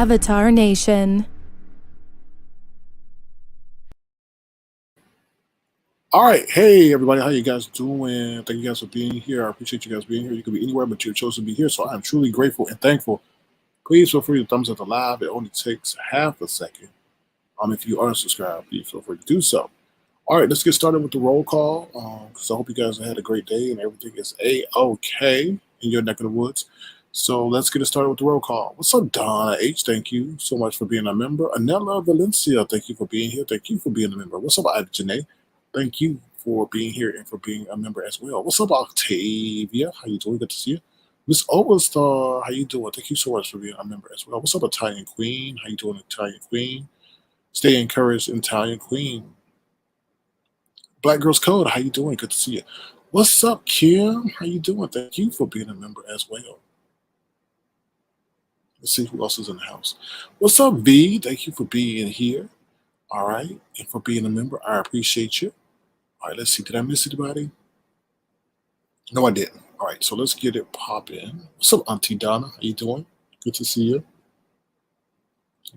Avatar Nation. All right, hey everybody, how you guys doing? Thank you guys for being here. I appreciate you guys being here. You could be anywhere, but you chose to be here, so I'm truly grateful and thankful. Please feel free to thumbs up the live. It only takes half a second. If you are subscribed, please feel free to do so. All right, let's get started with the roll call. Because I hope you guys had a great day and everything is a-okay in your neck of the woods. So let's get it started with the roll call. What's up, Donna H? Thank you so much for being a member. Anella Valencia, thank you for being here. Thank you for being a member. What's up, Janae? Thank you for being here and for being a member as well. What's up, Octavia? How you doing? Good to see you. Miss Overstar, how you doing? Thank you so much for being a member as well. What's up, Italian Queen? How you doing, Italian Queen? Stay encouraged, Italian Queen. Black Girls Code, how you doing? Good to see you. What's up, Kim? How you doing? Thank you for being a member as well. Let's see who else is in the house. What's up, V? Thank you for being here. All right, and for being a member, I appreciate you. All right, let's see. Did I miss anybody? No, I didn't. All right, so let's get it popping. What's up, Auntie Donna? How you doing? Good to see you.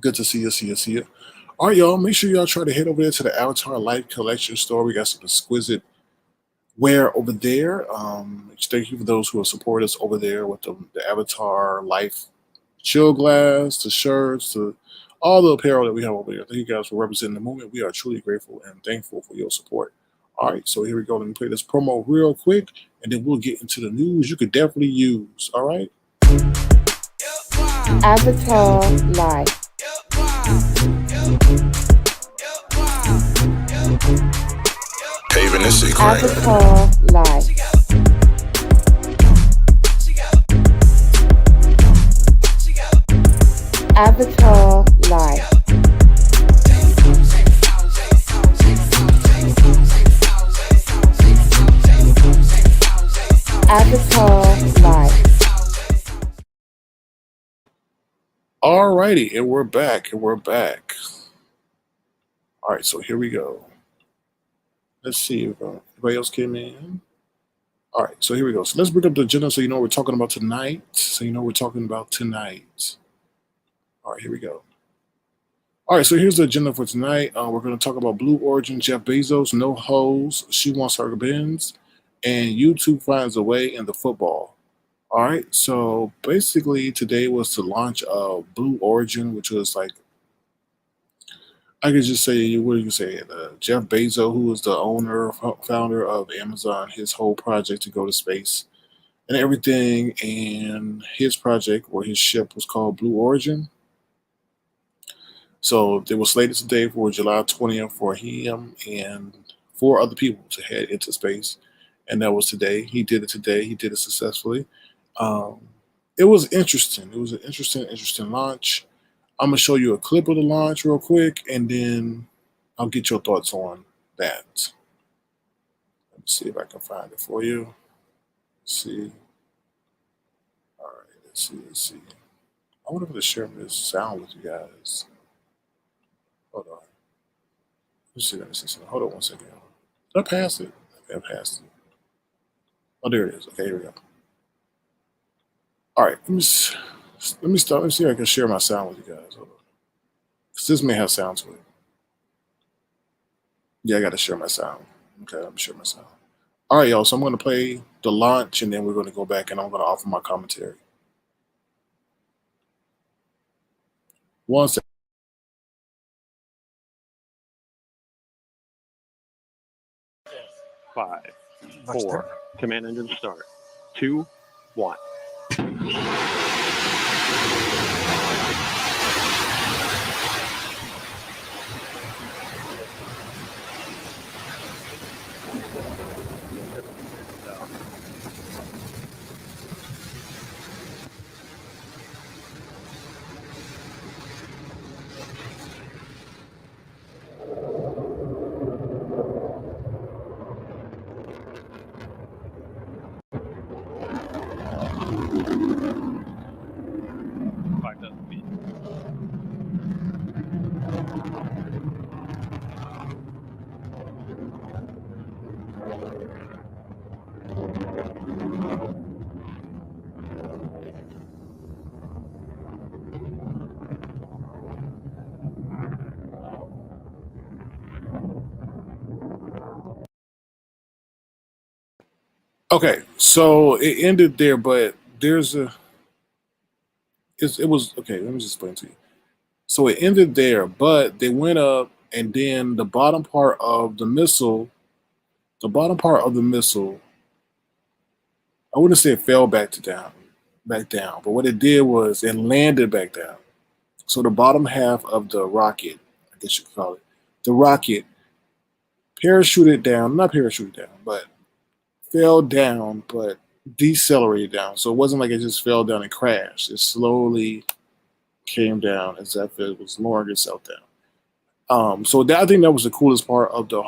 Good to see you. All right, y'all. Make sure y'all try to head over there to the Avatar Life Collection store. We got some exquisite wear over there. Thank you for those who have supported us over there with the Avatar Life chill glass, the shirts, the all the apparel that we have over there. Thank you guys for representing the movement. We are truly grateful and thankful for your support. All right, so here we go. Let me play this promo real quick, and then we'll get into the news you could definitely use. All right. Avatar Life. Paving this shit crazy. Avatar Life. Avatar Life. Avatar Life. All righty, and we're back. All right, so here we go. Let's see if anybody else came in. All right, so here we go. So let's bring up the agenda so you know what we're talking about tonight. All right, here we go. All right, so here's the agenda for tonight. We're going to talk about Blue Origin, Jeff Bezos, no hoes, she wants her Benz, and YouTube finds a way in the football. All right, so basically today was the launch of Blue Origin, which was like, I could just say, what do you say? Jeff Bezos, who is the founder of Amazon, his whole project to go to space and everything, and his project or his ship was called Blue Origin. So it was slated today for July 20th for him and 4 other people to head into space. And that was today. He did it today. He did it successfully. It was interesting. It was an interesting launch. I'm going to show you a clip of the launch real quick, and then I'll get your thoughts on that. Let me see if I can find it for you. Let's see. All right, let's see. I wonder if I can share this sound with you guys. Hold on. Let me see something. Hold on 1 second. Did I pass it? Okay, I passed it. Oh, there it is. Okay, here we go. All right, let me start. Let me see if I can share my sound with you guys. Hold on. Because this may have sound to it. Yeah, I got to share my sound. Okay, let me share my sound. All right, y'all. So I'm going to play the launch, and then we're going to go back, and I'm going to offer my commentary. 1 second. 5, 4, command engine start. 2, 1. Okay, so it ended there, but there's a it was okay. Let me just explain to you. So it ended there, but they went up, and then the bottom part of the missile, I wouldn't say it fell back down, but what it did was it landed back down. So the bottom half of the rocket, I guess you could call it, the rocket parachuted down, not parachuted down, but fell down, but decelerated down. So it wasn't like it just fell down and crashed. It slowly came down as if it was lowering itself down. So I think that was the coolest part of the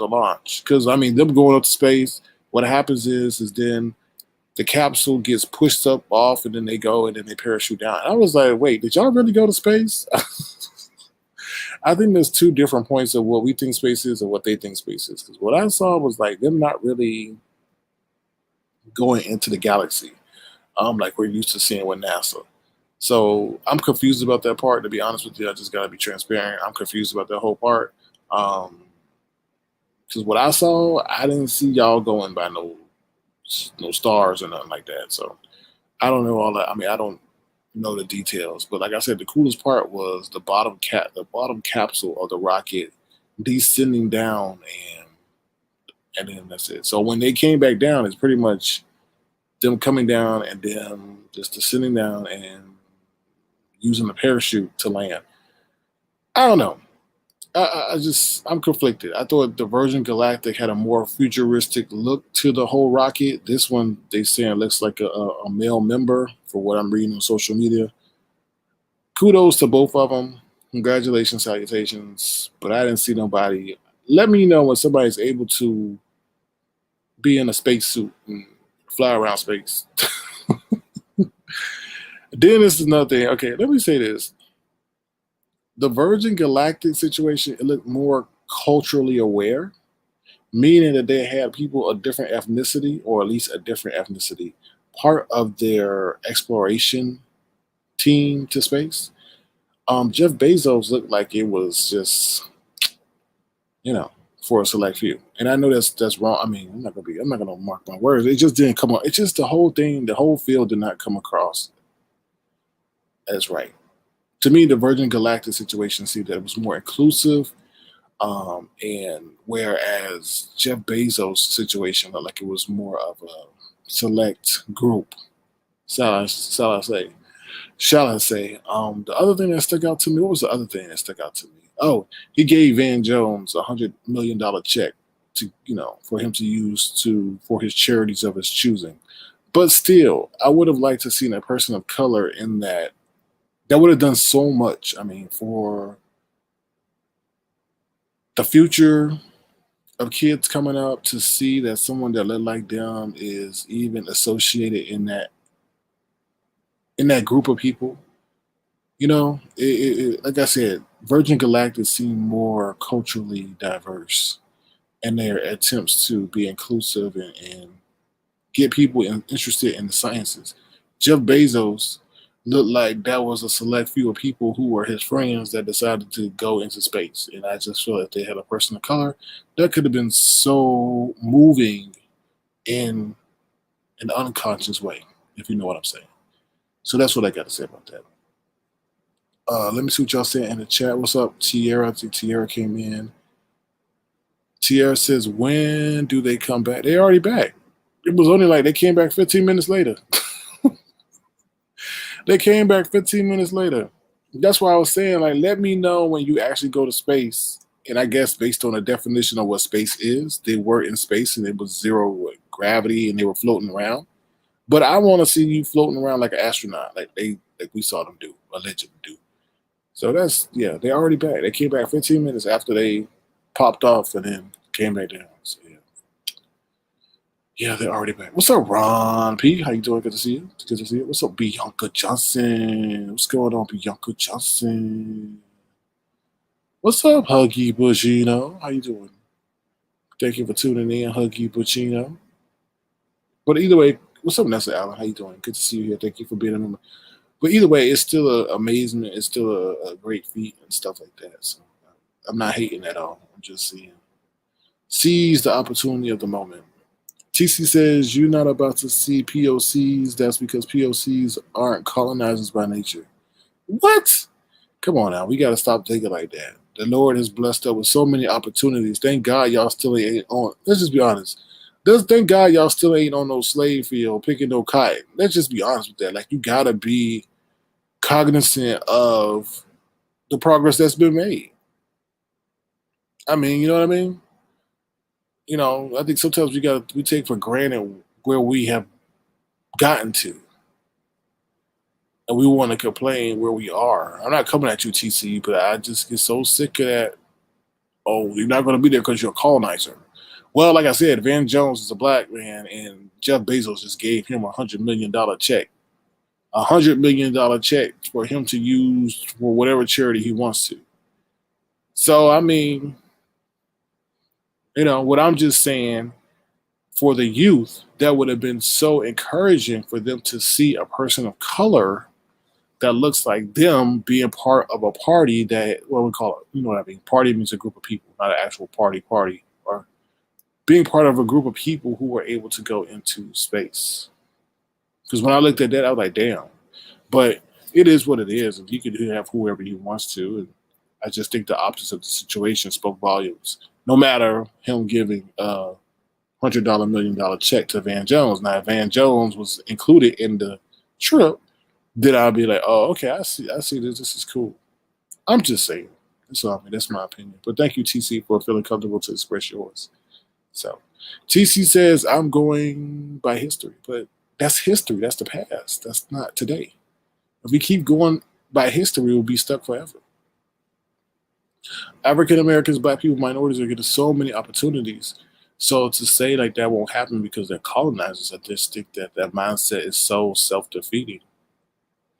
launch, because I mean them going up to space. What happens is then the capsule gets pushed up off, and then they go and then they parachute down. And I was like, wait, did y'all really go to space? I think there's two different points of what we think space is and what they think space is. Because what I saw was like them not really going into the galaxy, like we're used to seeing with NASA. So I'm confused about that part. To be honest with you, I just gotta be transparent. I'm confused about that whole part. Because what I saw, I didn't see y'all going by no stars or nothing like that. So I don't know all that. I mean, I don't know the details, but like I said, the coolest part was the bottom capsule of the rocket descending down, and then that's it. So when they came back down, it's pretty much them coming down and then just descending down and using the parachute to land. I don't know. I'm conflicted. I thought the Virgin Galactic had a more futuristic look to the whole rocket. This one, they saying looks like a male member, for what I'm reading on social media. Kudos to both of them. Congratulations, salutations. But I didn't see nobody. Let me know when somebody's able to be in a spacesuit and fly around space. Then this is another thing. Okay, let me say this. The Virgin Galactic situation, it looked more culturally aware, meaning that they had people of different ethnicity, or at least a different ethnicity, part of their exploration team to space. Jeff Bezos looked like it was just, for a select few. And I know that's wrong. I mean, I'm not gonna mark my words. It just didn't come on. It's just the whole thing, the whole field did not come across as right. To me, the Virgin Galactic situation seemed that it was more inclusive, and whereas Jeff Bezos' situation looked like it was more of a select group. Shall I say? The other thing that stuck out to me. What was the other thing that stuck out to me? Oh, he gave Van Jones $100 million check to for him to use for his charities of his choosing. But still, I would have liked to seen a person of color in that. That would have done so much. I mean, for the future of kids coming up, to see that someone that looked like them is even associated in that group of people. Like I said, Virgin Galactic seemed more culturally diverse in their attempts to be inclusive and get people interested in the sciences. Jeff Bezos looked like that was a select few of people who were his friends that decided to go into space. And I just feel if they had a person of color, that could have been so moving in an unconscious way, if you know what I'm saying. So that's what I got to say about that. Let me see what y'all saying in the chat. What's up, Tierra? I think Tierra came in. Tierra says, when do they come back? They're already back. It was only like they came back 15 minutes later. They came back 15 minutes later. That's why I was saying, like, let me know when you actually go to space. And I guess based on the definition of what space is, they were in space and it was zero gravity and they were floating around. But I want to see you floating around like an astronaut, like we saw them do, allegedly do. So they're already back. They came back 15 minutes after they popped off and then came back down. So yeah, they're already back. What's up, Ron P? How you doing? Good to see you. Good to see you. What's up, Bianca Johnson? What's going on, Bianca Johnson? What's up, Huggy Buccino? How you doing? Thank you for tuning in, Huggy Buccino. But either way, what's up, Nessa Allen? How you doing? Good to see you here. Thank you for being a member. But either way, it's still an amazement. It's still a great feat and stuff like that. So I'm not hating at all. I'm just saying, seize the opportunity of the moment. TC says you're not about to see POCs. That's because POCs aren't colonizers by nature. What? Come on now. We got to stop thinking like that. The Lord has blessed us with so many opportunities. Thank God y'all still ain't on. Let's just be honest. Thank God y'all still ain't on no slave field picking no cotton. Let's just be honest with that. Like, you got to be cognizant of the progress that's been made. I mean, you know what I mean? You know, I think sometimes we take for granted where we have gotten to, and we want to complain where we are. I'm not coming at you, TC, but I just get so sick of that. Oh, you're not going to be there because you're a colonizer. Well, like I said, Van Jones is a black man, and Jeff Bezos just gave him $100 million check. $100 million check for him to use for whatever charity he wants to. So, I mean, you know, what I'm just saying, for the youth, that would have been so encouraging for them to see a person of color that looks like them being part of a party that, what we call it, you know what I mean? Party means a group of people, not an actual party, or being part of a group of people who were able to go into space. Because when I looked at that, I was like, damn. But it is what it is, and he could have whoever he wants to. And I just think the opposite of the situation spoke volumes. No matter him giving $100 million check to Van Jones. Now, if Van Jones was included in the trip, then I'd be like, oh, okay, I see this. This is cool. I'm just saying. That's all. I mean, that's my opinion. But thank you, TC, for feeling comfortable to express yours. So, TC says I'm going by history, but that's history. That's the past. That's not today. If we keep going by history, we'll be stuck forever. African Americans, Black people, minorities are getting so many opportunities. So to say like that won't happen because they're colonizers, I just think that mindset is so self-defeating.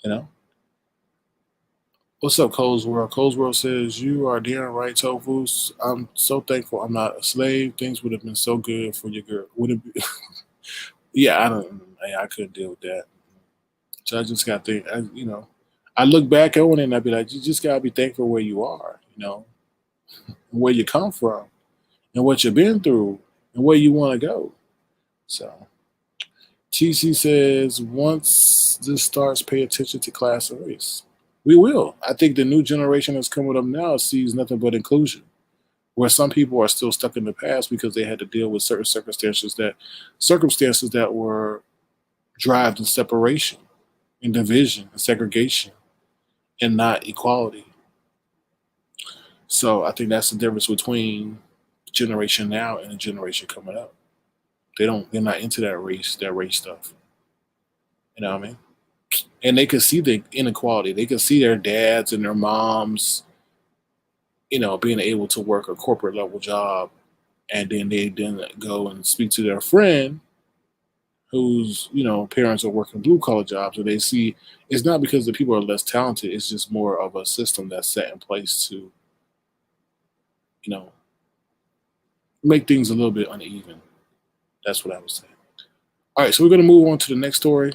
You know? What's up, Cole's World? Cole's World says, you are damn right, Tofus. I'm so thankful I'm not a slave. Things would have been so good for your girl. Would it be? Yeah, I couldn't deal with that. So I just got to think, you know, I look back on it and I'd be like, you just got to be thankful where you are, you know, where you come from and what you've been through and where you want to go. So TC says, once this starts, pay attention to class and race. We will. I think the new generation that's coming up now sees nothing but inclusion, where some people are still stuck in the past because they had to deal with certain circumstances that were drived in separation, in division, and segregation, and not equality. So I think that's the difference between generation now and the generation coming up. They're not into that race stuff. You know what I mean? And they could see the inequality. They could see their dads and their moms, you know, being able to work a corporate level job, and then they didn't go and speak to their friend whose, you know, parents are working blue collar jobs, and they see it's not because the people are less talented, it's just more of a system that's set in place to, you know, make things a little bit uneven. That's what I was saying. All right, so we're going to move on to the next story.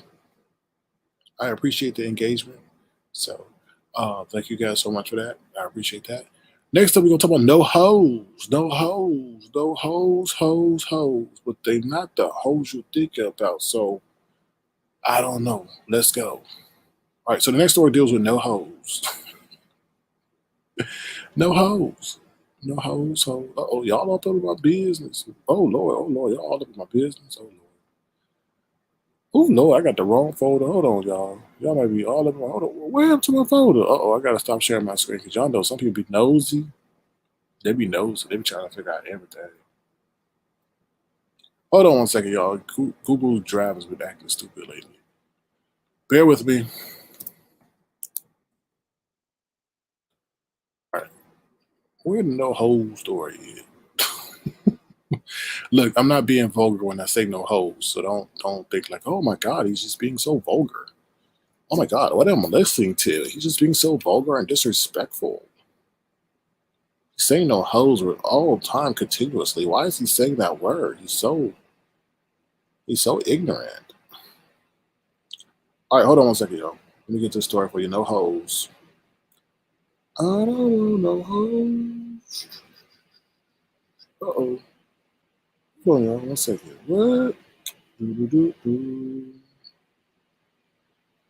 I appreciate the engagement. So thank you guys so much for that. I appreciate that. Next up, we're going to talk about no hoes. No hoes. No hoes, hoes, hoes. But they're not the hoes you think about. So I don't know. Let's go. All right, so the next story deals with no hoes. No hoes. No hoes, hoes. Uh-oh, y'all all up in my business. Oh, Lord, y'all all up in my business. Oh, Lord. Oh, Lord, I got the wrong folder. Hold on, y'all. Y'all might be all up in my, hold on. Where up to my folder? Uh-oh, I got to stop sharing my screen because y'all know some people be nosy. They be nosy. They be trying to figure out everything. Hold on one second, y'all. Google Drive has been acting stupid lately. Bear with me. All right. Where the no hole story is? Look, I'm not being vulgar when I say no hoes, so don't think like, oh my God, he's just being so vulgar. Oh my God, what am I listening to? He's just being so vulgar and disrespectful. He's saying no hoes all the time, continuously. Why is he saying that word? He's so ignorant. All right, hold on one second, y'all. Let me get this story for you. No hoes. I don't know no hoes. Uh-oh. Hold on, y'all. 1 second. What? Do.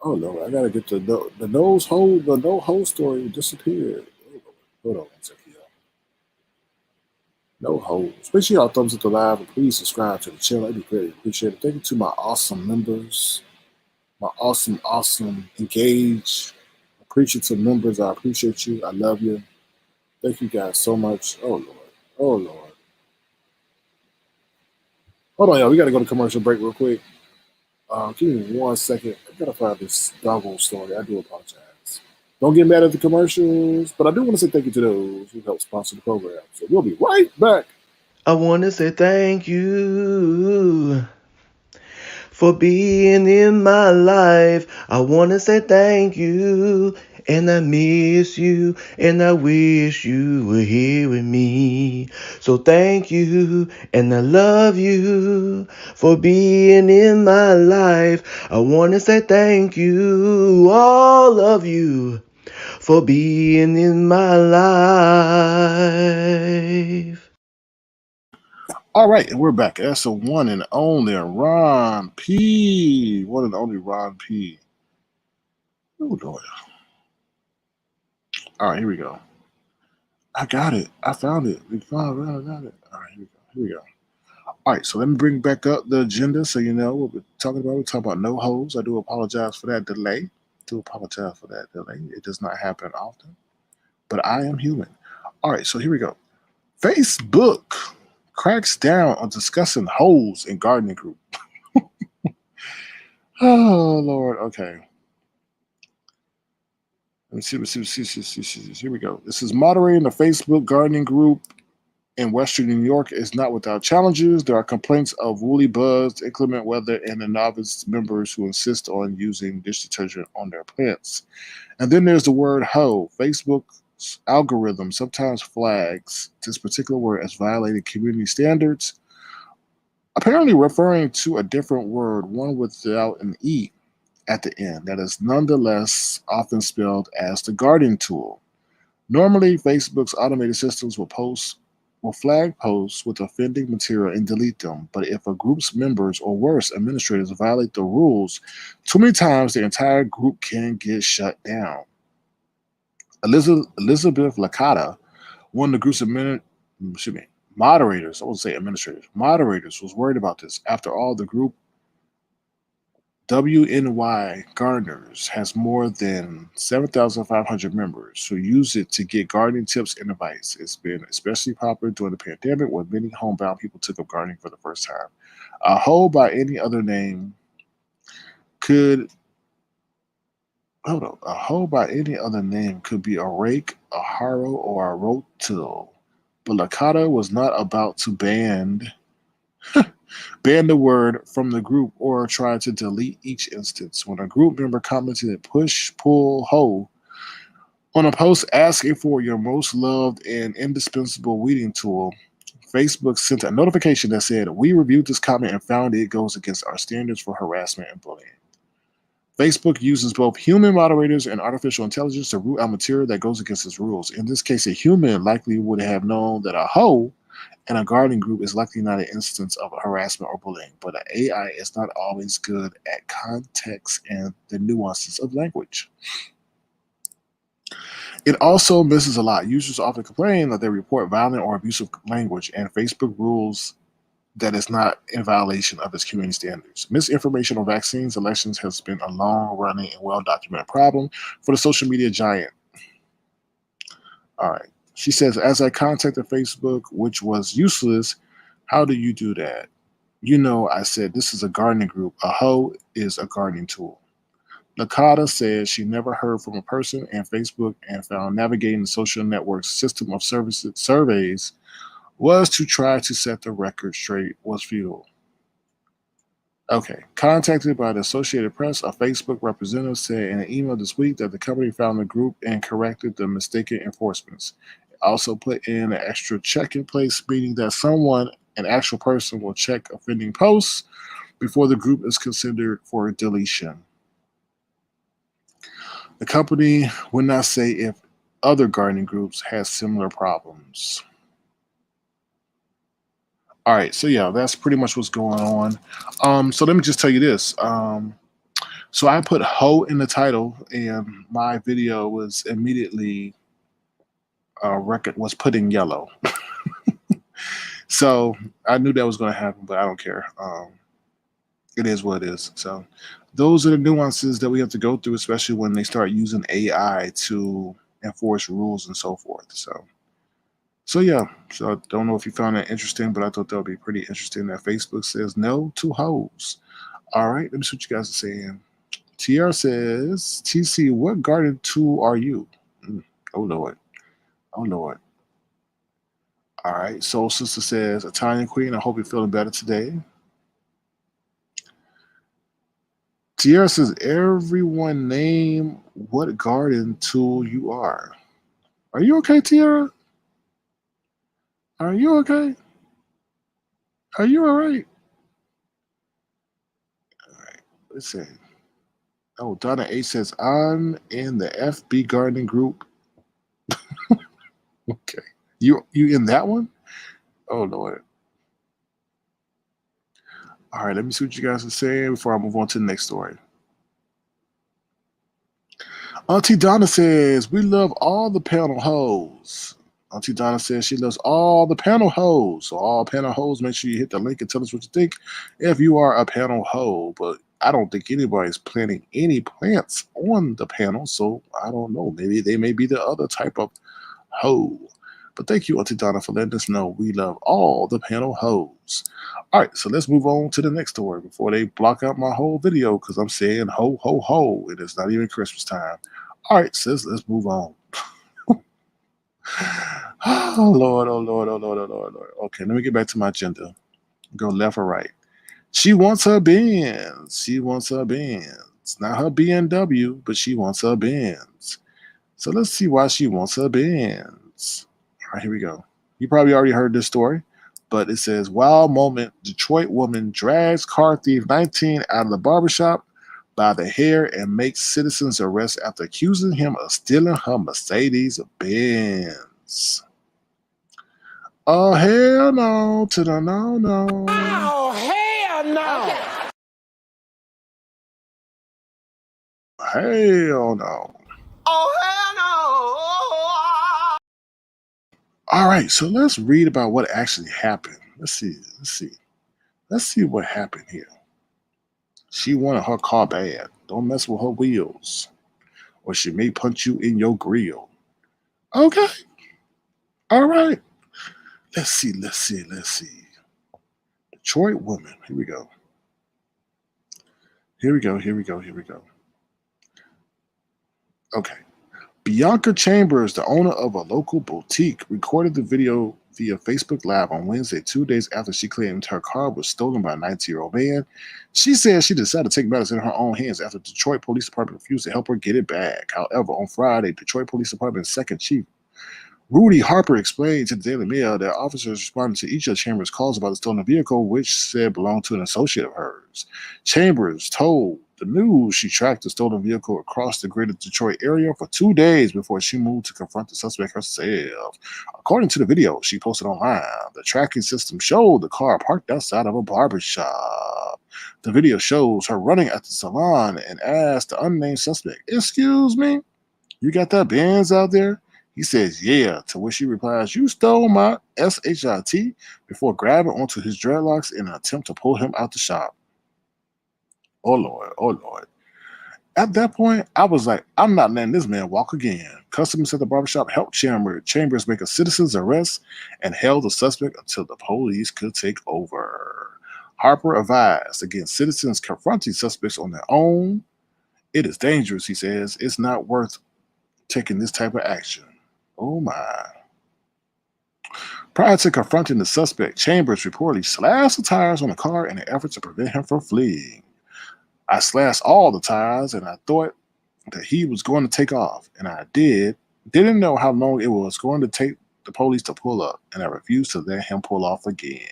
Oh no, I gotta get the nose hole. The no hole story disappeared. Hold on 1 second, y'all. No holes. Make sure y'all thumbs up the live and please subscribe to the channel. I'd be greatly appreciated. Thank you to my awesome members, my awesome, engaged, appreciative members. I appreciate you. I love you. Thank you guys so much. Oh Lord. Oh Lord. Hold on, y'all. We gotta go to commercial break real quick. Give me 1 second. I gotta find this doggo story. I do apologize. Don't get mad at the commercials, but I do want to say thank you to those who helped sponsor the program. So we'll be right back. I want to say thank you for being in my life. I want to say thank you, and I miss you, and I wish you were here with me. So thank you, and I love you for being in my life. I want to say thank you, all of you, for being in my life. All right, and we're back. That's the one and only Ron P. One and only Ron P. Oh Lord. All right, here we go. I got it. I found it. I got it. All right, here we go. Here we go. All right, so let me bring back up the agenda so you know what we're talking about. We're talking about no holes. I do apologize for that delay. It does not happen often, but I am human. All right, so here we go. Facebook cracks down on discussing holes in gardening group. Oh Lord. Okay. Let me see. Here we go. This is moderating the Facebook gardening group in Western New York is not without challenges. There are complaints of woolly bugs, inclement weather, and the novice members who insist on using dish detergent on their plants. And then there's the word hoe. Facebook's algorithm sometimes flags this particular word as violating community standards, apparently referring to a different word, one without an E at the end, that is nonetheless often spelled as the gardening tool. Normally, Facebook's automated systems will flag posts with offending material and delete them. But if a group's members or worse, administrators violate the rules too many times, the entire group can get shut down. Elizabeth Licata, one of the group's moderators, I won't say administrators, moderators, was worried about this. After all, the group WNY Gardeners has more than 7,500 members who use it to get gardening tips and advice. It's been especially popular during the pandemic when many homebound people took up gardening for the first time. A hoe by any other name could a hoe by any other name could be a rake, a harrow, or a rotil. But Lakata was not about to ban the word from the group or try to delete each instance. When a group member commented push, pull, hoe on a post asking for your most loved and indispensable weeding tool, Facebook sent a notification that said, "We reviewed this comment and found it goes against our standards for harassment and bullying." Facebook uses both human moderators and artificial intelligence to root out material that goes against its rules. In this case, a human likely would have known that a hoe and a gardening group is likely not an instance of harassment or bullying, but an AI is not always good at context and the nuances of language. It also misses a lot. Users often complain that they report violent or abusive language, and Facebook rules that is not in violation of its community standards. Misinformation on vaccines, elections has been a long-running and well-documented problem for the social media giant. All right. She says, as I contacted Facebook, which was useless, how do you do that? You know, I said, this is a gardening group. A hoe is a gardening tool. Nakata says she never heard from a person in Facebook and found navigating the social network's system of surveys was to try to set the record straight was futile. Okay. Contacted by the Associated Press, a Facebook representative said in an email this week that the company found the group and corrected the mistaken enforcements. It also put in an extra check in place, meaning that someone, an actual person, will check offending posts before the group is considered for deletion. The company would not say if other gardening groups had similar problems. All right, so yeah, that's pretty much what's going on. So let me just tell you this. So I put "ho" in the title, and my video was immediately record was put in yellow. So I knew that was going to happen, but I don't care. It is what it is. So those are the nuances that we have to go through, especially when they start using AI to enforce rules and so forth. So yeah. So I don't know if you found that interesting, but I thought that would be pretty interesting that Facebook says no to hoes. All right, let me see what you guys are saying. TR says, TC, what garden tool are you? Oh Lord. Oh Lord. All right. Soul Sister says, Italian Queen, I hope you're feeling better today. Tierra says, everyone name what garden tool you are. Are you okay, Tierra? Are you okay? Are you all right? All right. Let's see. Oh, Donna A says, I'm in the FB gardening group. Okay. You in that one? Oh Lord. All right, let me see what you guys are saying before I move on to the next story. Auntie Donna says, we love all the panel hoes. Auntie Donna says she loves all the panel hoes. So all panel hoes, make sure you hit the link and tell us what you think if you are a panel hoe. But I don't think anybody's planting any plants on the panel, so I don't know. Maybe they may be the other type of hoe. But thank you, Auntie Donna, for letting us know we love all the panel hoes. All right, so let's move on to the next story before they block out my whole video because I'm saying ho, ho, ho, and it's not even Christmas time. All right, sis, let's move on. Oh, Lord, oh, Lord, oh, Lord, oh, Lord, Lord. Okay, let me get back to my agenda. Go left or right. She wants her Benz. She wants her Benz. Not her BMW, but she wants her Benz. So let's see why she wants her Benz. All right, here we go. You probably already heard this story, but it says, wild moment, Detroit woman drags car thief 19 out of the barbershop by the hair and makes citizens arrest after accusing him of stealing her Mercedes Benz. Oh, hell no to the no, no. Oh, hell no. Okay. Hell no. Oh, hell no. All right, so let's read about what actually happened. Let's see what happened here. She wanted her car bad. Don't mess with her wheels, or she may punch you in your grill. Okay. All right. Let's see. Detroit woman. Here we go. Okay. Bianca Chambers, the owner of a local boutique, recorded the video via Facebook Live on Wednesday, 2 days after she claimed her car was stolen by a 19-year-old man. She said she decided to take matters in her own hands after the Detroit Police Department refused to help her get it back. However, on Friday, Detroit Police Department's second chief, Rudy Harper, explained to the Daily Mail that officers responded to each of Chambers' calls about the stolen vehicle, which said belonged to an associate of hers. Chambers told the news she tracked the stolen vehicle across the greater Detroit area for 2 days before she moved to confront the suspect herself. According to the video she posted online, the tracking system showed the car parked outside of a barber shop. The video shows her running at the salon and asked the unnamed suspect, "Excuse me, you got that Benz out there?" He says, "Yeah," to which she replies, "You stole my SHIT," before grabbing onto his dreadlocks in an attempt to pull him out the shop. Oh Lord, oh Lord. At that point, I was like, I'm not letting this man walk again. Customers at the barbershop helped Chambers make a citizen's arrest and held the suspect until the police could take over. Harper advised against citizens confronting suspects on their own. It is dangerous, he says. It's not worth taking this type of action. Oh my. Prior to confronting the suspect, Chambers reportedly slashed the tires on the car in an effort to prevent him from fleeing. "I slashed all the tires and I thought that he was going to take off, and I didn't know how long it was going to take the police to pull up, and I refused to let him pull off again."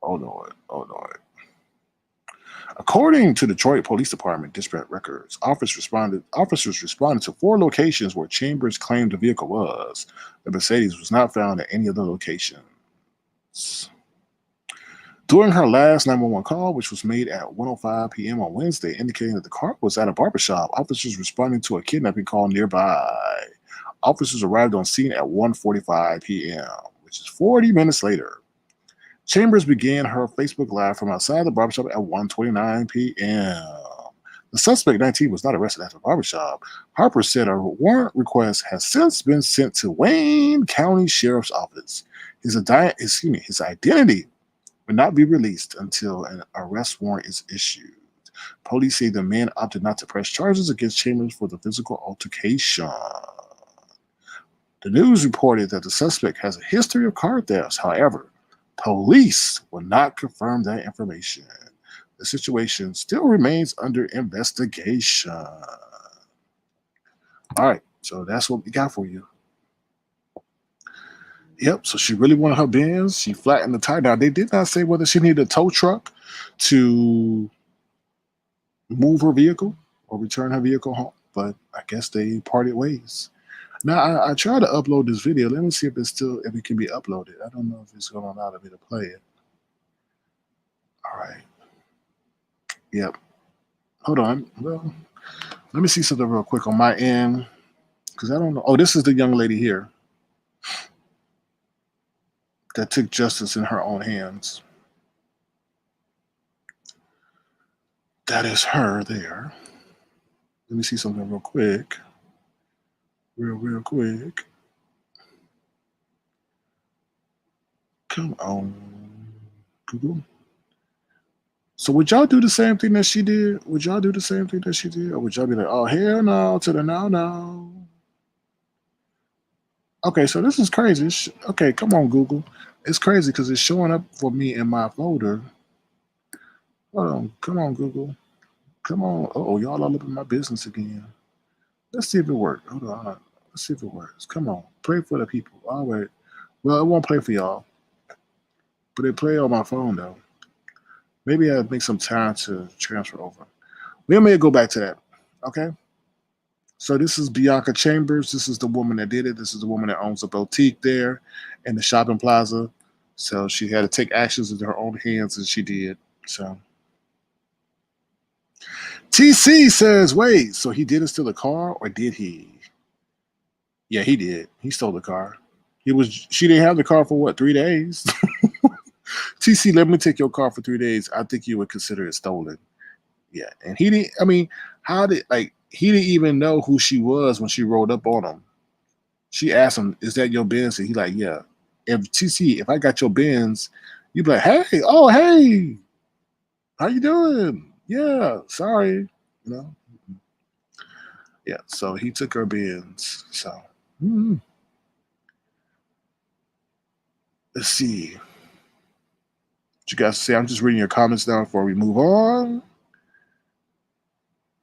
Oh Lord, oh Lord. According to Detroit Police Department dispatch records, officers responded to 4 locations where Chambers claimed the vehicle was. The Mercedes was not found at any other location. During her last 911 call, which was made at 1:05 p.m. on Wednesday, indicating that the car was at a barbershop, officers responding to a kidnapping call nearby. Officers arrived on scene at 1:45 p.m., which is 40 minutes later. Chambers began her Facebook Live from outside the barbershop at 1:29 p.m. The suspect, 19, was not arrested at the barbershop. Harper said a warrant request has since been sent to Wayne County Sheriff's Office. His identity will not be released until an arrest warrant is issued. Police say the man opted not to press charges against Chambers for the physical altercation. The news reported that the suspect has a history of car thefts. However, police will not confirm that information. The situation still remains under investigation. All right, so that's what we got for you. Yep, so she really wanted her Benz. She flattened the tire. Now, they did not say whether she needed a tow truck to move her vehicle or return her vehicle home, but I guess they parted ways. Now, I tried to upload this video. Let me see if if it can be uploaded. I don't know if it's going to allow me to play it. All right. Yep. Hold on. Well, let me see something real quick on my end, because I don't know. Oh, this is the young lady here that took justice in her own hands. That is her there. Let me see something real quick. Real quick. Come on, Google. So would y'all do the same thing that she did? Would y'all do the same thing that she did? Or would y'all be like, oh, hell no, to the no. Okay, so this is crazy. Okay, come on, Google. It's crazy because it's showing up for me in my folder. Hold on. Come on, Google. Come on. Oh, y'all all up in my business again. Let's see if it works. Hold on. Let's see if it works. Come on. Play for the people. All right. Well, it won't play for y'all. But it play on my phone, though. Maybe I'll make some time to transfer over. We may go back to that. Okay? So this is Bianca Chambers. This is the woman that did it. This is the woman that owns a boutique there in the shopping plaza. So she had to take actions into her own hands, and she did. So TC says, wait, so he didn't steal the car, or did he? Yeah, he did. He stole the car. She didn't have the car for what, 3 days? TC, let me take your car for 3 days. I think you would consider it stolen. Yeah. And he didn't, he didn't even know who she was when she rolled up on him. She asked him, is that your Benz? And he like, yeah. If I got your Benz, you'd be like, hey, how you doing? Yeah, sorry. Yeah, so he took her Benz. So, let's see. What you guys say? I'm just reading your comments now before we move on.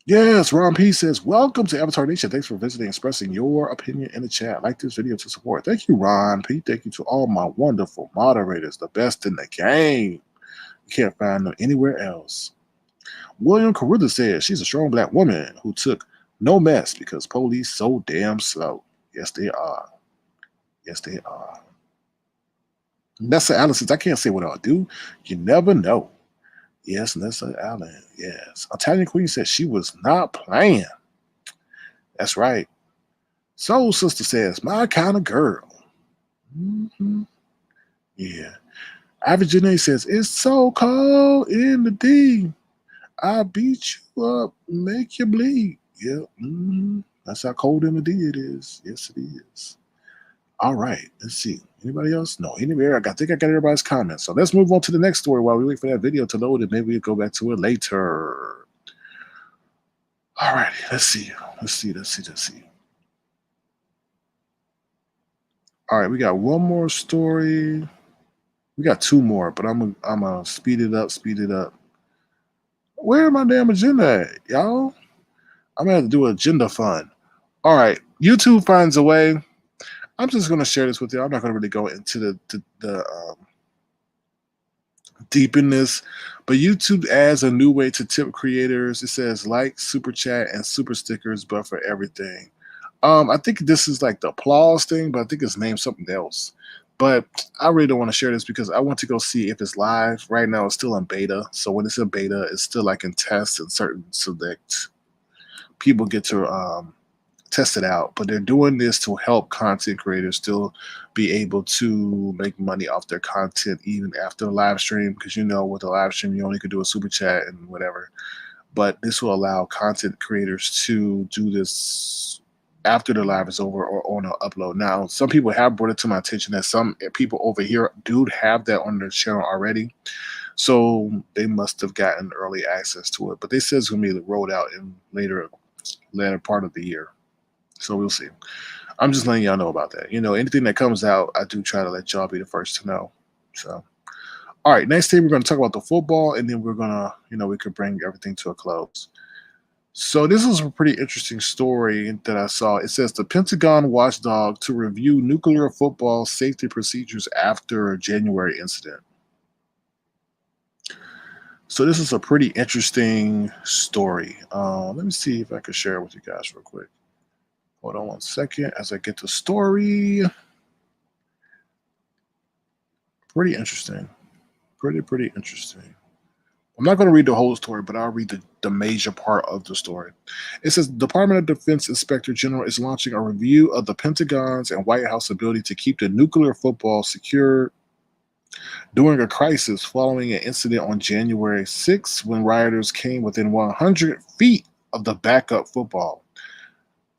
Yes, Ron P says, welcome to Avatar Nation. Thanks for visiting and expressing your opinion in the chat. Like this video to support. Thank you, Ron P. Thank you to all my wonderful moderators, the best in the game. You can't find them anywhere else. William Carruthers says, she's a strong black woman who took no mess because police so damn slow. Yes, they are. Yes, they are. Nessa Allen says, I can't say what I'll do. You never know. Yes, Nessa Allen. Yes. Italian Queen says she was not playing. That's right. Soul Sister says, my kind of girl. Yeah. Ivy Janae says, it's so cold in the D. I beat you up, make you bleed. Yep. That's how cold in the D it is. Yes, it is. All right. Let's see. Anybody else? No. Anywhere? I think I got everybody's comments. So let's move on to the next story while we wait for that video to load, and maybe we'll go back to it later. All right. Let's see. All right. We got one more story. We got two more, but I'm gonna speed it up. Where my damn agenda at, y'all? I'm gonna have to do an agenda fund. All right. YouTube finds a way. I'm just going to share this with you. I'm not going to really go into the deep in this, but YouTube adds a new way to tip creators. It says like, super chat, and super stickers, but for everything. I think this is like the applause thing, but I think it's named something else. But I really don't want to share this because I want to go see if it's live. Right now, it's still in beta. So when it's in beta, it's still like in test and certain select people get to test it out. But they're doing this to help content creators still be able to make money off their content even after the live stream. Because with the live stream, you only could do a super chat and whatever. But this will allow content creators to do this after the live is over or on an upload. Now, some people have brought it to my attention that some people over here do have that on their channel already. So they must have gotten early access to it. But they said it's going to be rolled out in later part of the year. So we'll see. I'm just letting y'all know about that. Anything that comes out, I do try to let y'all be the first to know. So, all right, next thing we're going to talk about the football, and then we're going to, we could bring everything to a close. So this is a pretty interesting story that I saw. It says the Pentagon watchdog to review nuclear football safety procedures after January incident. So this is a pretty interesting story. Let me see if I can share it with you guys real quick. Hold on one second as I get the story. Pretty interesting. Pretty interesting. I'm not going to read the whole story, but I'll read the major part of the story. It says Department of Defense Inspector General is launching a review of the Pentagon's and White House ability to keep the nuclear football secure during a crisis following an incident on January 6th when rioters came within 100 feet of the backup football.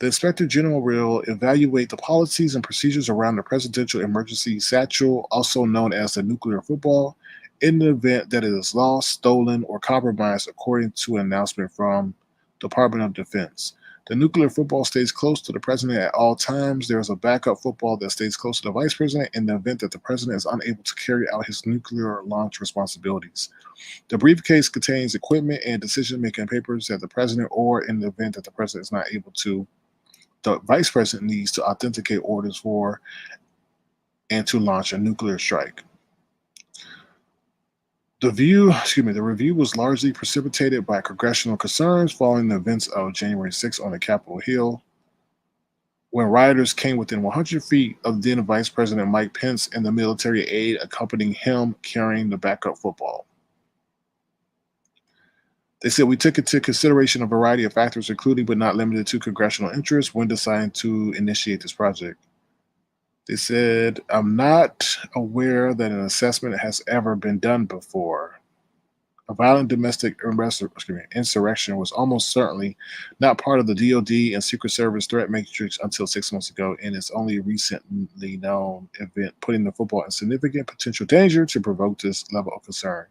The Inspector General will evaluate the policies and procedures around the Presidential Emergency Satchel, also known as the nuclear football, in the event that it is lost, stolen, or compromised, according to an announcement from Department of Defense. The nuclear football stays close to the president at all times. There is a backup football that stays close to the vice president in the event that the president is unable to carry out his nuclear launch responsibilities. The briefcase contains equipment and decision-making papers that the president, or in the event that the president is not able to, the vice president needs to authenticate orders for and to launch a nuclear strike. The review was largely precipitated by congressional concerns following the events of January 6th on the Capitol Hill, when rioters came within 100 feet of then Vice President Mike Pence and the military aide accompanying him carrying the backup football. They said, we took into consideration a variety of factors, including but not limited to congressional interests, when deciding to initiate this project. They said, I'm not aware that an assessment has ever been done before. A violent domestic insurrection was almost certainly not part of the DoD and Secret Service threat matrix until 6 months ago, and it's only a recently known event putting the football in significant potential danger to provoke this level of concern.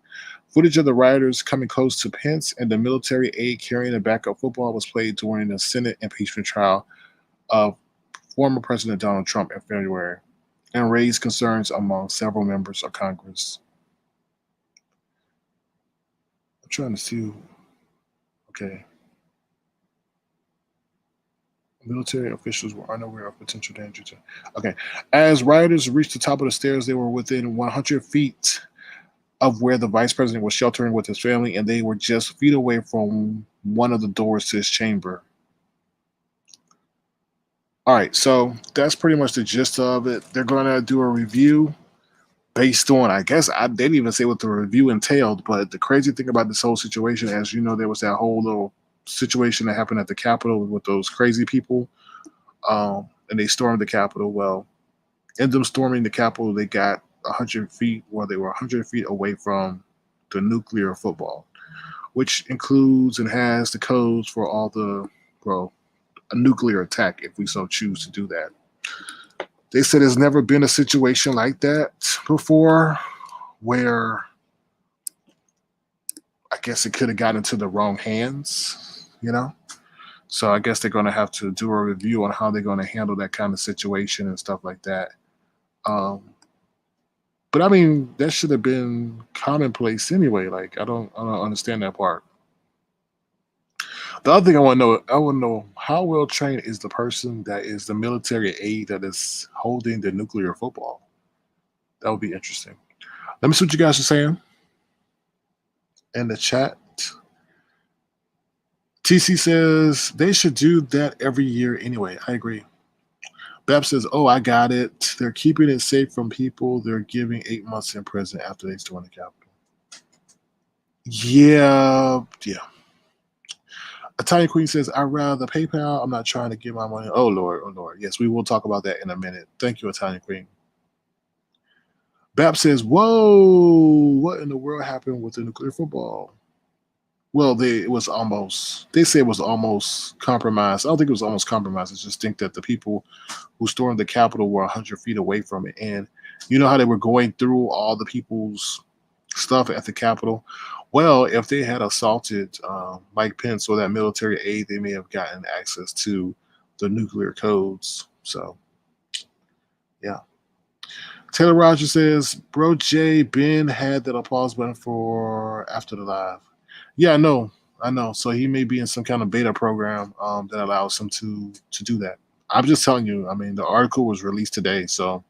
Footage of the rioters coming close to Pence and the military aide carrying a backup football was played during the Senate impeachment trial of former President Donald Trump in February and raised concerns among several members of Congress. I'm trying to see. Okay. Military officials were unaware of potential danger. Okay. As rioters reached the top of the stairs, they were within 100 feet of where the vice president was sheltering with his family, and they were just feet away from one of the doors to his chamber. All right, so that's pretty much the gist of it. They're going to do a review based on, I guess, they didn't even say what the review entailed, but the crazy thing about this whole situation, as you know, there was that whole little situation that happened at the Capitol with those crazy people, and they stormed the Capitol. Well, in them storming the Capitol, they got 100 feet, well, they were 100 feet away from the nuclear football, which includes and has the codes for all the, well, a nuclear attack if we so choose to do that. They said there's never been a situation like that before where I guess it could have gotten into the wrong hands, So I guess they're going to have to do a review on how they're going to handle that kind of situation and stuff like that. But I mean, that should have been commonplace anyway. Like, I don't understand that part. The other thing I want to know how well trained is the person that is the military aide that is holding the nuclear football. That would be interesting. Let me see what you guys are saying in the chat. TC says they should do that every year anyway. I agree. Bep says, "Oh, I got it. They're keeping it safe from people. They're giving 8 months in prison after they storm the Capitol." Yeah, yeah. Italian Queen says, "I'd rather PayPal. I'm not trying to get my money." Oh Lord, oh Lord. Yes, we will talk about that in a minute. Thank you, Italian Queen. Bap says, "Whoa, what in the world happened with the nuclear football?" Well, they say it was almost compromised. I don't think it was almost compromised. I just think that the people who stormed the Capitol were 100 feet away from it. And you know how they were going through all the people's stuff at the Capitol? Well, if they had assaulted Mike Pence or that military aid, they may have gotten access to the nuclear codes. So, yeah. Taylor Rogers says, "Bro, Jay, Ben had that applause button for after the live." Yeah, I know. So he may be in some kind of beta program that allows him to do that. I'm just telling you. I mean, the article was released today, so.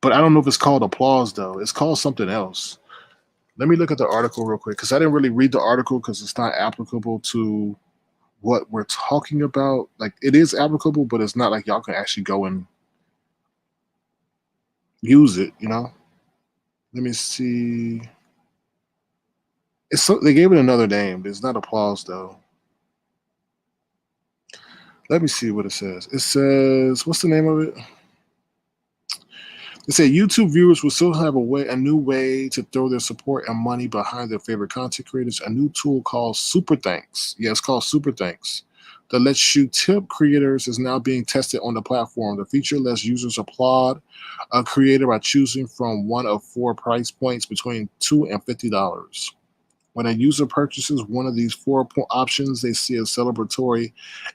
But I don't know if it's called applause though. It's called something else. Let me look at the article real quick because I didn't really read the article because it's not applicable to what we're talking about. Like it is applicable, but it's not like y'all can actually go and use it. You know. Let me see. They gave it another name. It's not applause though. Let me see what it says. It says, what's the name of it? They say YouTube viewers will still have a new way to throw their support and money behind their favorite content creators. A new tool called Super Thanks. Yeah, it's called Super Thanks. That lets you tip creators is now being tested on the platform. The feature lets users applaud a creator by choosing from one of 4 price points between $2 and $50. When a user purchases one of these 4 options, they see a celebratory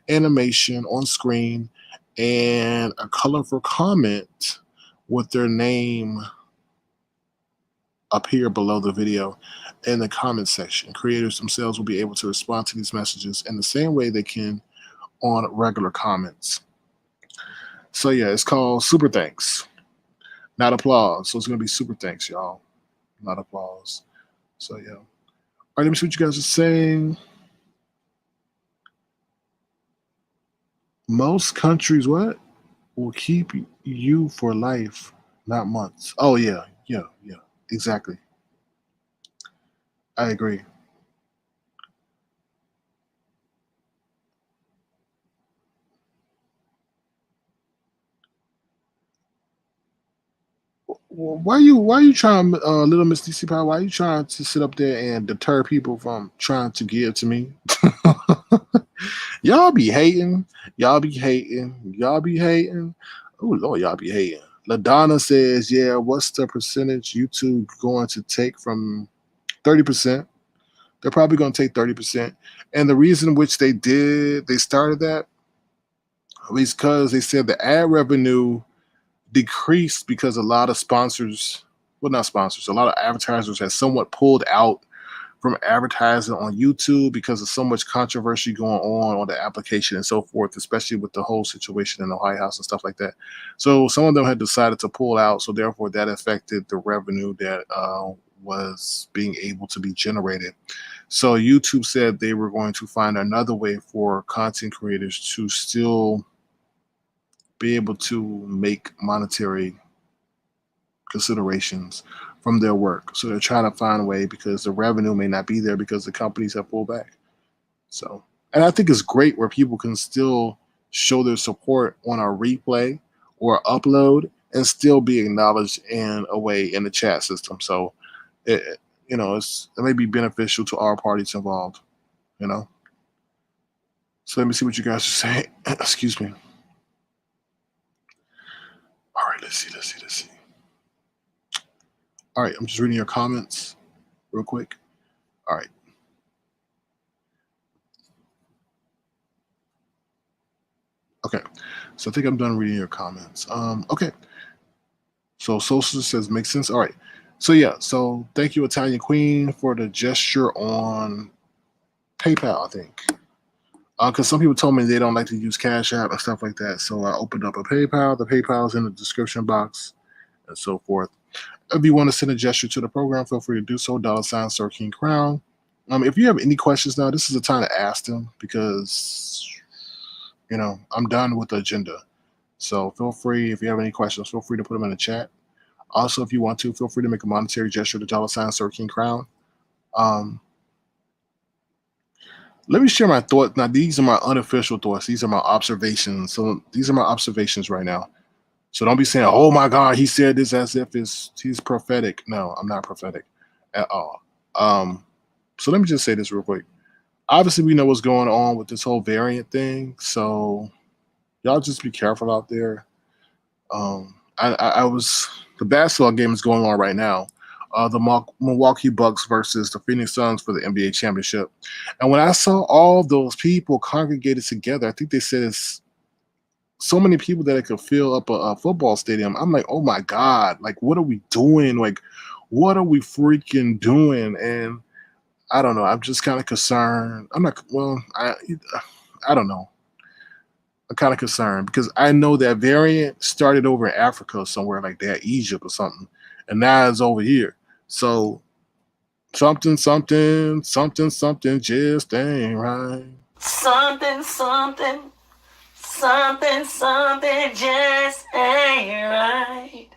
animation on screen and a colorful comment with their name appear below the video in the comment section. Creators themselves will be able to respond to these messages in the same way they can on regular comments. So yeah, it's called Super Thanks, not applause. So it's going to be Super Thanks, y'all, not applause. So yeah. All right, let me see what you guys are saying. Most countries, what? Will keep you for life, not months. Oh, yeah. Exactly. I agree. Why you trying, little Miss DC Power? Why are you trying to sit up there and deter people from trying to give to me? Y'all be hating. Y'all be hating. Y'all be hating. Oh Lord, y'all be hating. LaDonna says, "Yeah, what's the percentage YouTube going to take from 30%? They're probably going to take 30%. And the reason which they started that, is because they said the ad revenue decreased because a lot of a lot of advertisers had somewhat pulled out from advertising on YouTube because of so much controversy going on the application and so forth, especially with the whole situation in the White House and stuff like that. So some of them had decided to pull out. So therefore that affected the revenue that was being able to be generated. So YouTube said they were going to find another way for content creators to still be able to make monetary considerations from their work. So they're trying to find a way because the revenue may not be there because the companies have pulled back. So, and I think it's great where people can still show their support on a replay or upload and still be acknowledged in a way in the chat system. So, it may be beneficial to all parties involved, So let me see what you guys are saying. Excuse me. All right, let's see. All right, I'm just reading your comments real quick. All right. Okay, so I think I'm done reading your comments. Okay. So Social says makes sense. All right. So yeah, so thank you, Italian Queen, for the gesture on PayPal, I think. Because some people told me they don't like to use Cash App and stuff like that. So I opened up a PayPal. The PayPal is in the description box and so forth. If you want to send a gesture to the program, feel free to do so. $ Sir King Crown. If you have any questions now, this is the time to ask them because I'm done with the agenda. So feel free, if you have any questions, feel free to put them in the chat. Also, if you want to, feel free to make a monetary gesture to $ Sir King Crown. Um, Let me share my thoughts. Now, these are my unofficial thoughts. These are my observations. So these are my observations right now. So don't be saying, "Oh my God, he said this as if he's prophetic." No, I'm not prophetic at all. Um, so let me just say this real quick. Obviously, we know what's going on with this whole variant thing. So y'all just be careful out there. I was the basketball game is going on right now. The Milwaukee Bucks versus the Phoenix Suns for the NBA championship. And when I saw all those people congregated together, I think they said it's so many people that it could fill up a football stadium. I'm like, oh my God, like, what are we doing? Like, what are we freaking doing? And I don't know. I'm just kind of concerned. I'm not, well, I don't know. I'm kind of concerned because I know that variant started over in Africa somewhere like that, Egypt or something, and now it's over here. So something, something, something, something just ain't right. Something, something, something, something just ain't right.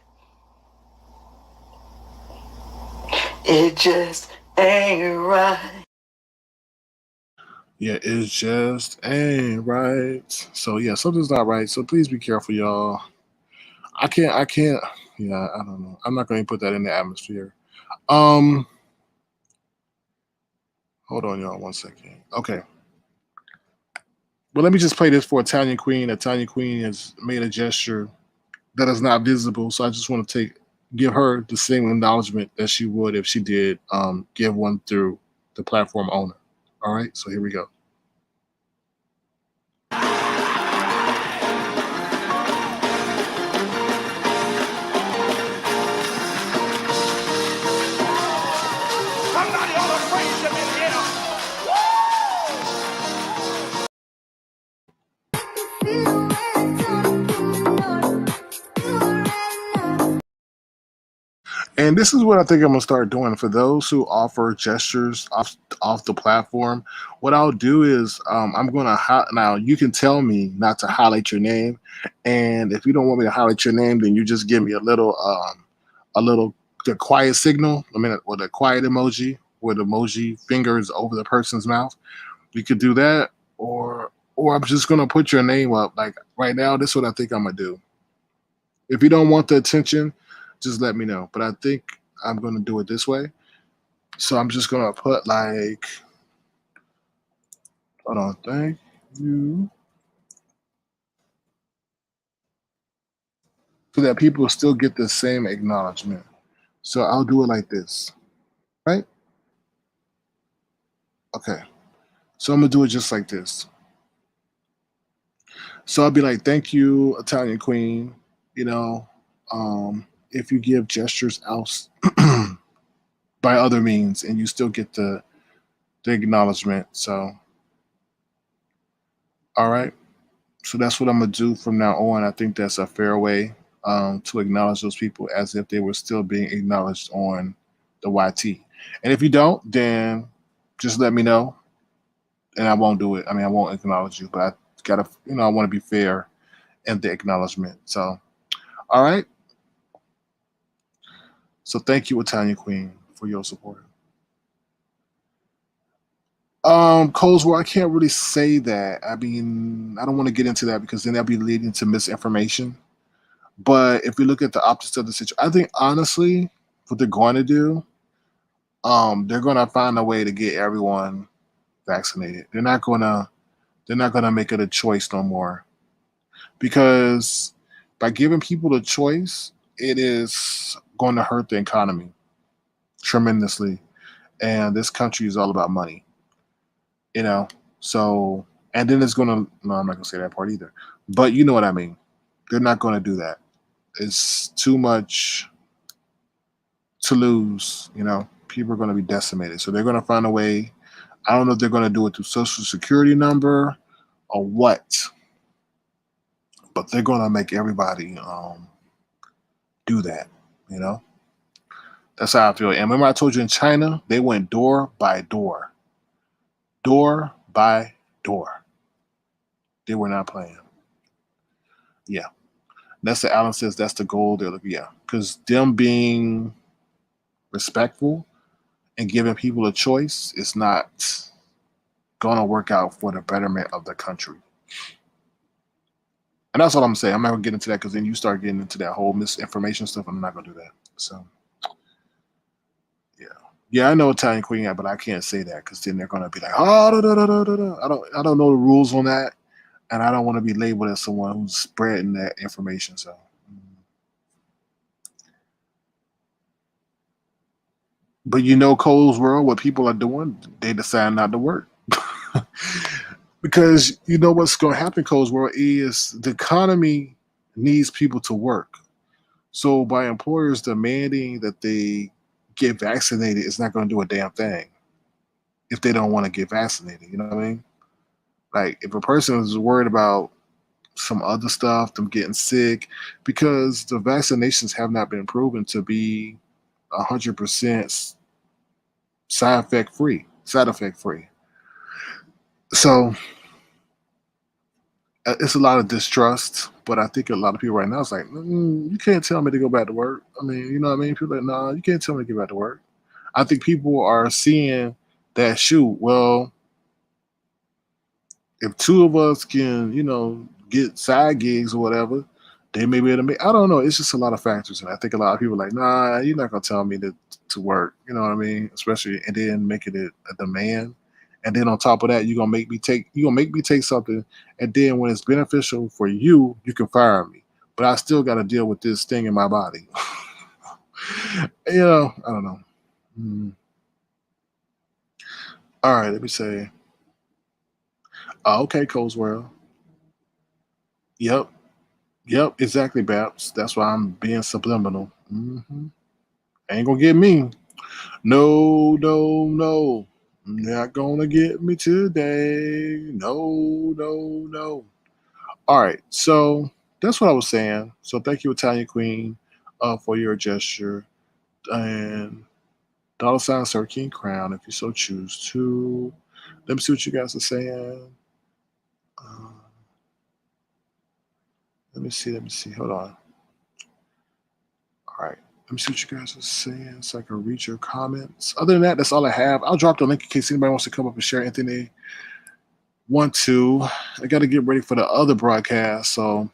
It just ain't right. Yeah, it just ain't right. So yeah, something's not right. So please be careful, y'all. I can't. Yeah, I don't know. I'm not going to put that in the atmosphere. Um, Hold on, y'all, 1 second. Okay. Well, let me just play this for Italian Queen. Italian Queen has made a gesture that is not visible, so I just want to give her the same acknowledgement that she would if she did give one through the platform owner. All right, so here we go. Somebody ought to praise him in here. And this is what I think I'm gonna start doing for those who offer gestures off the platform. What I'll do is I'm gonna now you can tell me not to highlight your name, and if you don't want me to highlight your name, then you just give me a little the quiet signal. I mean, with a quiet emoji, where the emoji fingers over the person's mouth. You could do that, or I'm just gonna put your name up. Like right now, this is what I think I'm gonna do. If you don't want the attention, just let me know. But I think I'm gonna do it this way. So I'm just gonna put like, hold on, thank you, so that people still get the same acknowledgement. So I'll do it like this, right? Okay. So I'm gonna do it just like this. So I'll be like, thank you, Italian Queen. You know, if you give gestures out by other means and you still get the acknowledgement. So all right. So that's what I'm gonna do from now on. I think that's a fair way to acknowledge those people as if they were still being acknowledged on the YT. And if you don't, then just let me know, and I won't do it. I mean, I won't acknowledge you, but I gotta, I want to be fair in the acknowledgement. So, all right. So thank you, Italian Queen, for your support. Coleswell, I can't really say that. I mean, I don't want to get into that because then that'll be leading to misinformation. But if we look at the optics of the situation, I think honestly, what they're going to do, they're going to find a way to get everyone vaccinated. They're not gonna make it a choice no more, because by giving people a choice, it is going to hurt the economy tremendously. And this country is all about money, you know. So, and then it's going to. No, I'm not going to say that part either. But you know what I mean. They're not going to do that. It's too much to lose. People are going to be decimated. So they're going to find a way. I don't know if they're going to do it through social security number or what, but they're going to make everybody do that. You know, that's how I feel. And remember, I told you in China, they went door by door, door by door. They were not playing. Yeah. That's the Allen says that's the goal they're looking. Yeah. Because them being respectful and giving people a choice is not gonna work out for the betterment of the country. And that's what I'm saying. I'm not gonna get into that because then you start getting into that whole misinformation stuff. I'm not gonna do that. So yeah, I know Italian Queen, but I can't say that because then they're gonna be like, oh, da, da, da, da, da. I don't know the rules on that, and I don't want to be labeled as someone who's spreading that information. So, but Cole's World, what people are doing, they decide not to work because you know what's going to happen. Cole's World is the economy needs people to work, so by employers demanding that they get vaccinated, it's not going to do a damn thing if they don't want to get vaccinated. You know what I mean? Like if a person is worried about some other stuff, them getting sick, because the vaccinations have not been proven to be 100% side effect free. So it's a lot of distrust, but I think a lot of people right now is like, you can't tell me to go back to work. I mean, you know what I mean? People are like, nah, you can't tell me to get back to work. I think people are seeing that, shoot, well, if two of us can, get side gigs or whatever, they may be able to make. I don't know. It's just a lot of factors, and I think a lot of people are like, nah, you're not gonna tell me to work. You know what I mean? Especially, and then making it a demand, and then on top of that, you're gonna make me take something, and then when it's beneficial for you, you can fire me, but I still got to deal with this thing in my body. I don't know. All right, let me say. Okay, Cole's World. Yep, exactly, Babs. That's why I'm being subliminal. Ain't gonna get me. No, no, no. Not gonna get me today. No, no, no. All right, so that's what I was saying. So thank you, Italian Queen, for your gesture. And $ Sir King Crown, if you so choose to. Let me see what you guys are saying. Let me see. Hold on. All right. Let me see what you guys are saying so I can read your comments. Other than that, that's all I have. I'll drop the link in case anybody wants to come up and share anything they want to. I got to get ready for the other broadcast, so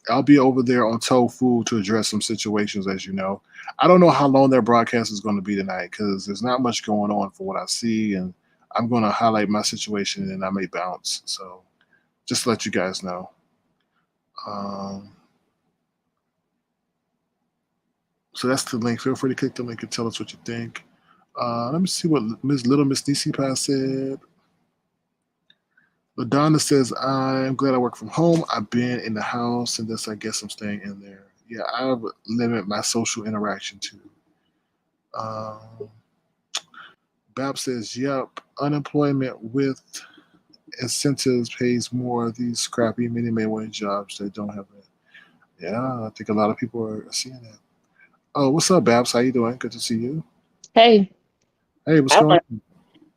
I'll be over there on Tofu to address some situations, as you know. I don't know how long that broadcast is going to be tonight because there's not much going on for what I see, and I'm going to highlight my situation and I may bounce. So just to let you guys know. So that's the link. Feel free to click the link and tell us what you think. Let me see what Miss Nisi Pie said. LaDonna says, I'm glad I work from home. I've been in the house and thus I guess I'm staying in there. Yeah, I've limited my social interaction too. Bab says, yep, unemployment with incentives pays more of these scrappy minimum wage jobs that don't have it. Yeah, I think a lot of people are seeing that. Oh, what's up, Babs? How you doing? Good to see you. Hey, what's going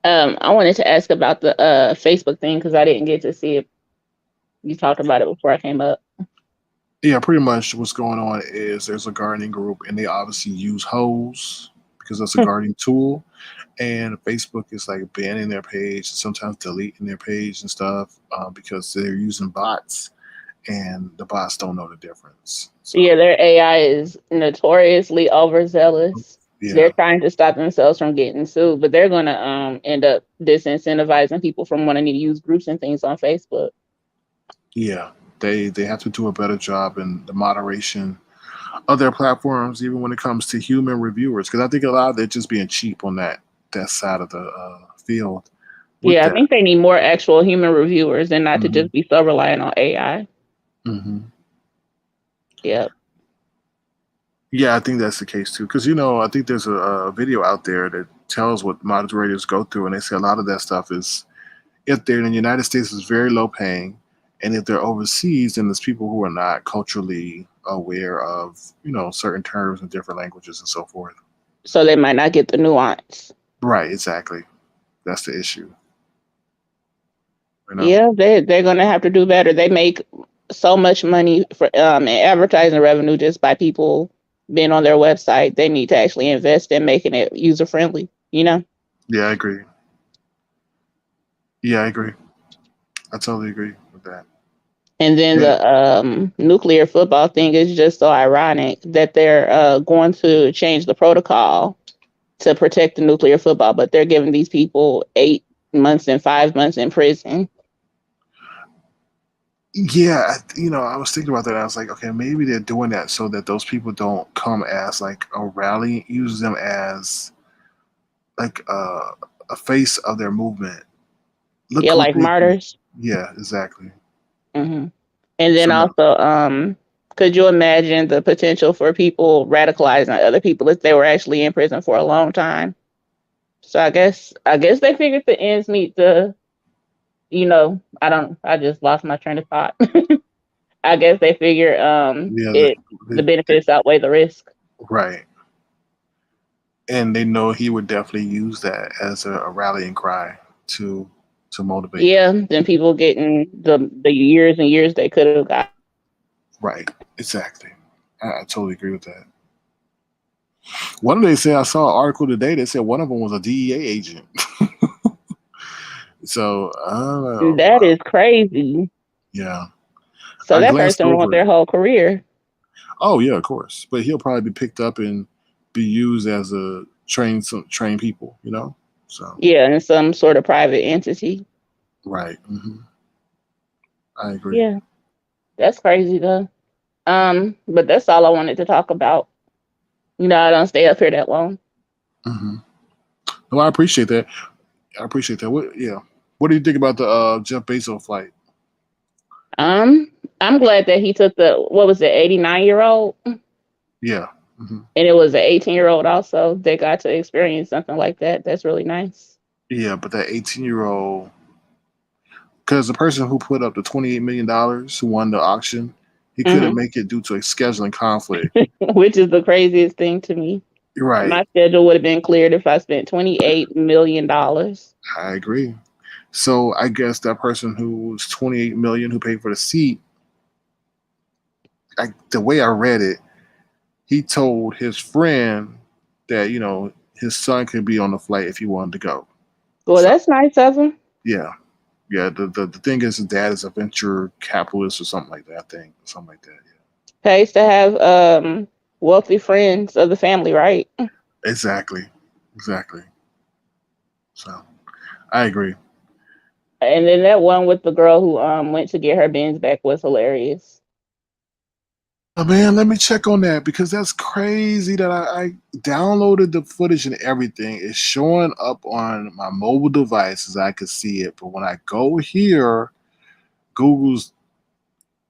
on? I wanted to ask about the Facebook thing because I didn't get to see it. You talked about it before I came up. Yeah, pretty much what's going on is there's a gardening group and they obviously use hoes because that's a gardening tool. And Facebook is like banning their page and sometimes deleting their page and stuff because they're using bots and the bots don't know the difference. So. Yeah, their AI is notoriously overzealous. Yeah. They're trying to stop themselves from getting sued, but they're going to end up disincentivizing people from wanting to use groups and things on Facebook. Yeah, they have to do a better job in the moderation of their platforms, even when it comes to human reviewers, because I think a lot of they're just being cheap on that side of the field. Yeah, I think they need more actual human reviewers and not to just be so reliant on AI. Yep. Yeah, I think that's the case too. Because I think there's a video out there that tells what moderators go through, and they say a lot of that stuff is, if they're in the United States, is very low paying, and if they're overseas, then there's people who are not culturally aware of certain terms in different languages and so forth. So they might not get the nuance. Right, exactly. That's the issue. You know? Yeah, they're gonna have to do better. They make so much money for in advertising revenue just by people being on their website. They need to actually invest in making it user friendly. You know. Yeah, I agree. Yeah, I agree. I totally agree with that. And then Yeah. the nuclear football thing is just so ironic that they're going to change the protocol to protect the nuclear football, but they're giving these people 8 months and 5 months in prison. Yeah, I was thinking about that. I was like, okay, maybe they're doing that so that those people don't come as like a rally, use them as like a face of their movement. Yeah, Look what like they did. martyrs. Yeah, exactly. Hmm. And So then no, also, could you imagine the potential for people radicalizing other people if they were actually in prison for a long time? So I guess they figured the ends meet the, I just lost my train of thought. I guess they figure yeah, the benefits outweigh the risk. right. And they know he would definitely use that as a rallying cry to to motivate them. Yeah, then people getting the years and years they could have got. Right. Exactly. I totally agree with that. One of them, they said, I saw an article today that said one of them was a DEA agent. So I don't know. That is crazy. Yeah. So I that glanced person want over their it. whole career. Oh yeah, of course. But he'll probably be picked up and be used as a train people, So Yeah, in some sort of private entity. right. I agree. Yeah, that's crazy though. But that's all I wanted to talk about. I don't stay up here that long. hmm Well, I appreciate that. I appreciate that. What? Yeah. What do you think about the Jeff Bezos flight? Um, I'm glad that he took the what was it, 89-year-old, and Yeah. hmm it was an 18-year-old also. They got to experience something like that. That's really nice. Yeah, but that 18-year-old, because the person who put up the $28 million who won the auction, he couldn't Hmm. make it due to a scheduling conflict. Which is the craziest thing to me. Right. My schedule would have been cleared if I spent $28 million. I agree. So I guess that person who was 28 million who paid for the seat, the way I read it, he told his friend that his son could be on the flight if he wanted to go. Well, So that's nice of him. yeah, yeah. The thing is, his dad is a venture capitalist or something like that. I think something like that. Pays to have wealthy friends of the family, right? Yeah, exactly, exactly. So I agree. And then that one with the girl who went to get her Benz back was hilarious. Oh man, let me check on that because that's crazy that I downloaded the footage and everything. It's showing up on my mobile devices. I could see it, but when I go here, Google's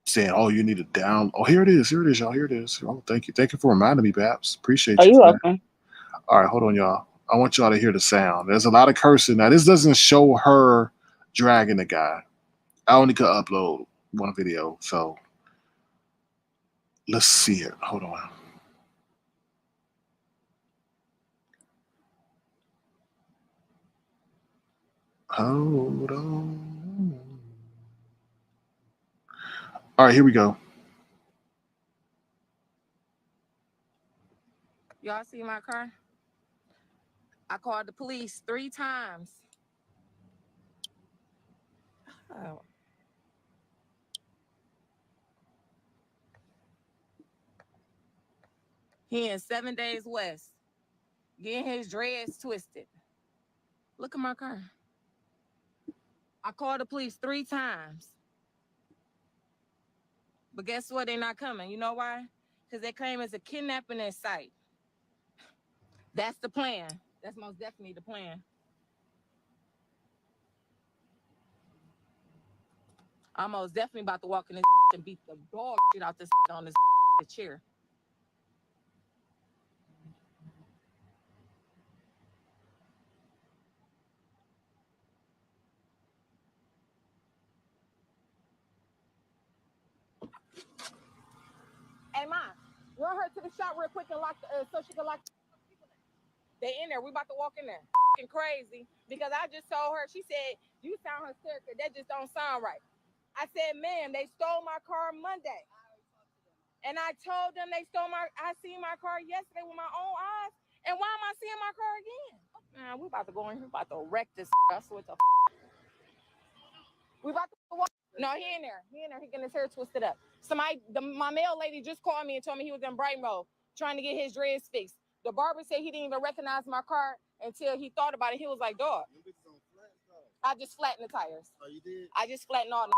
saying, "Oh, you need to down." Oh, here it is. Here it is, y'all. Here it is. Oh, thank you for reminding me, Babs. Are Appreciate you you for that. welcome? All right, hold on, y'all. I want y'all to hear the sound. There's a lot of cursing. Now, this doesn't show her dragging the guy. I only could upload one video, so let's see it. Hold on. Hold on. All right, here we go. Y'all see my car? I called the police 3 times. Oh. He in 7 Days West, getting his dreads twisted. Look at my car. I called the police 3 times. But guess what? They're not coming. You know why? Because they claim it's a kidnapping in sight. That's the plan. That's most definitely the plan. I'm most definitely about to walk in this and beat the dog shit out this on this chair. Hey, Ma, run her to the shop real quick and lock so she can lock. They in there. We about to walk in there. Crazy because I just told her. She said You sound hysterical. That just don't sound right. I said, ma'am, they stole my car Monday. And I told them they stole I seen my car yesterday with my own eyes. And why am I seeing my car again? Man, we about to go in here. We about to wreck this. That's what the we about to walk. No, he in there. He getting his hair twisted up. My mail lady just called me and told me he was in Bright Road trying to get his dreads fixed. The barber said he didn't even recognize my car until he thought about it. He was like, dog. I just flattened the tires. Oh, you did? I just flattened all the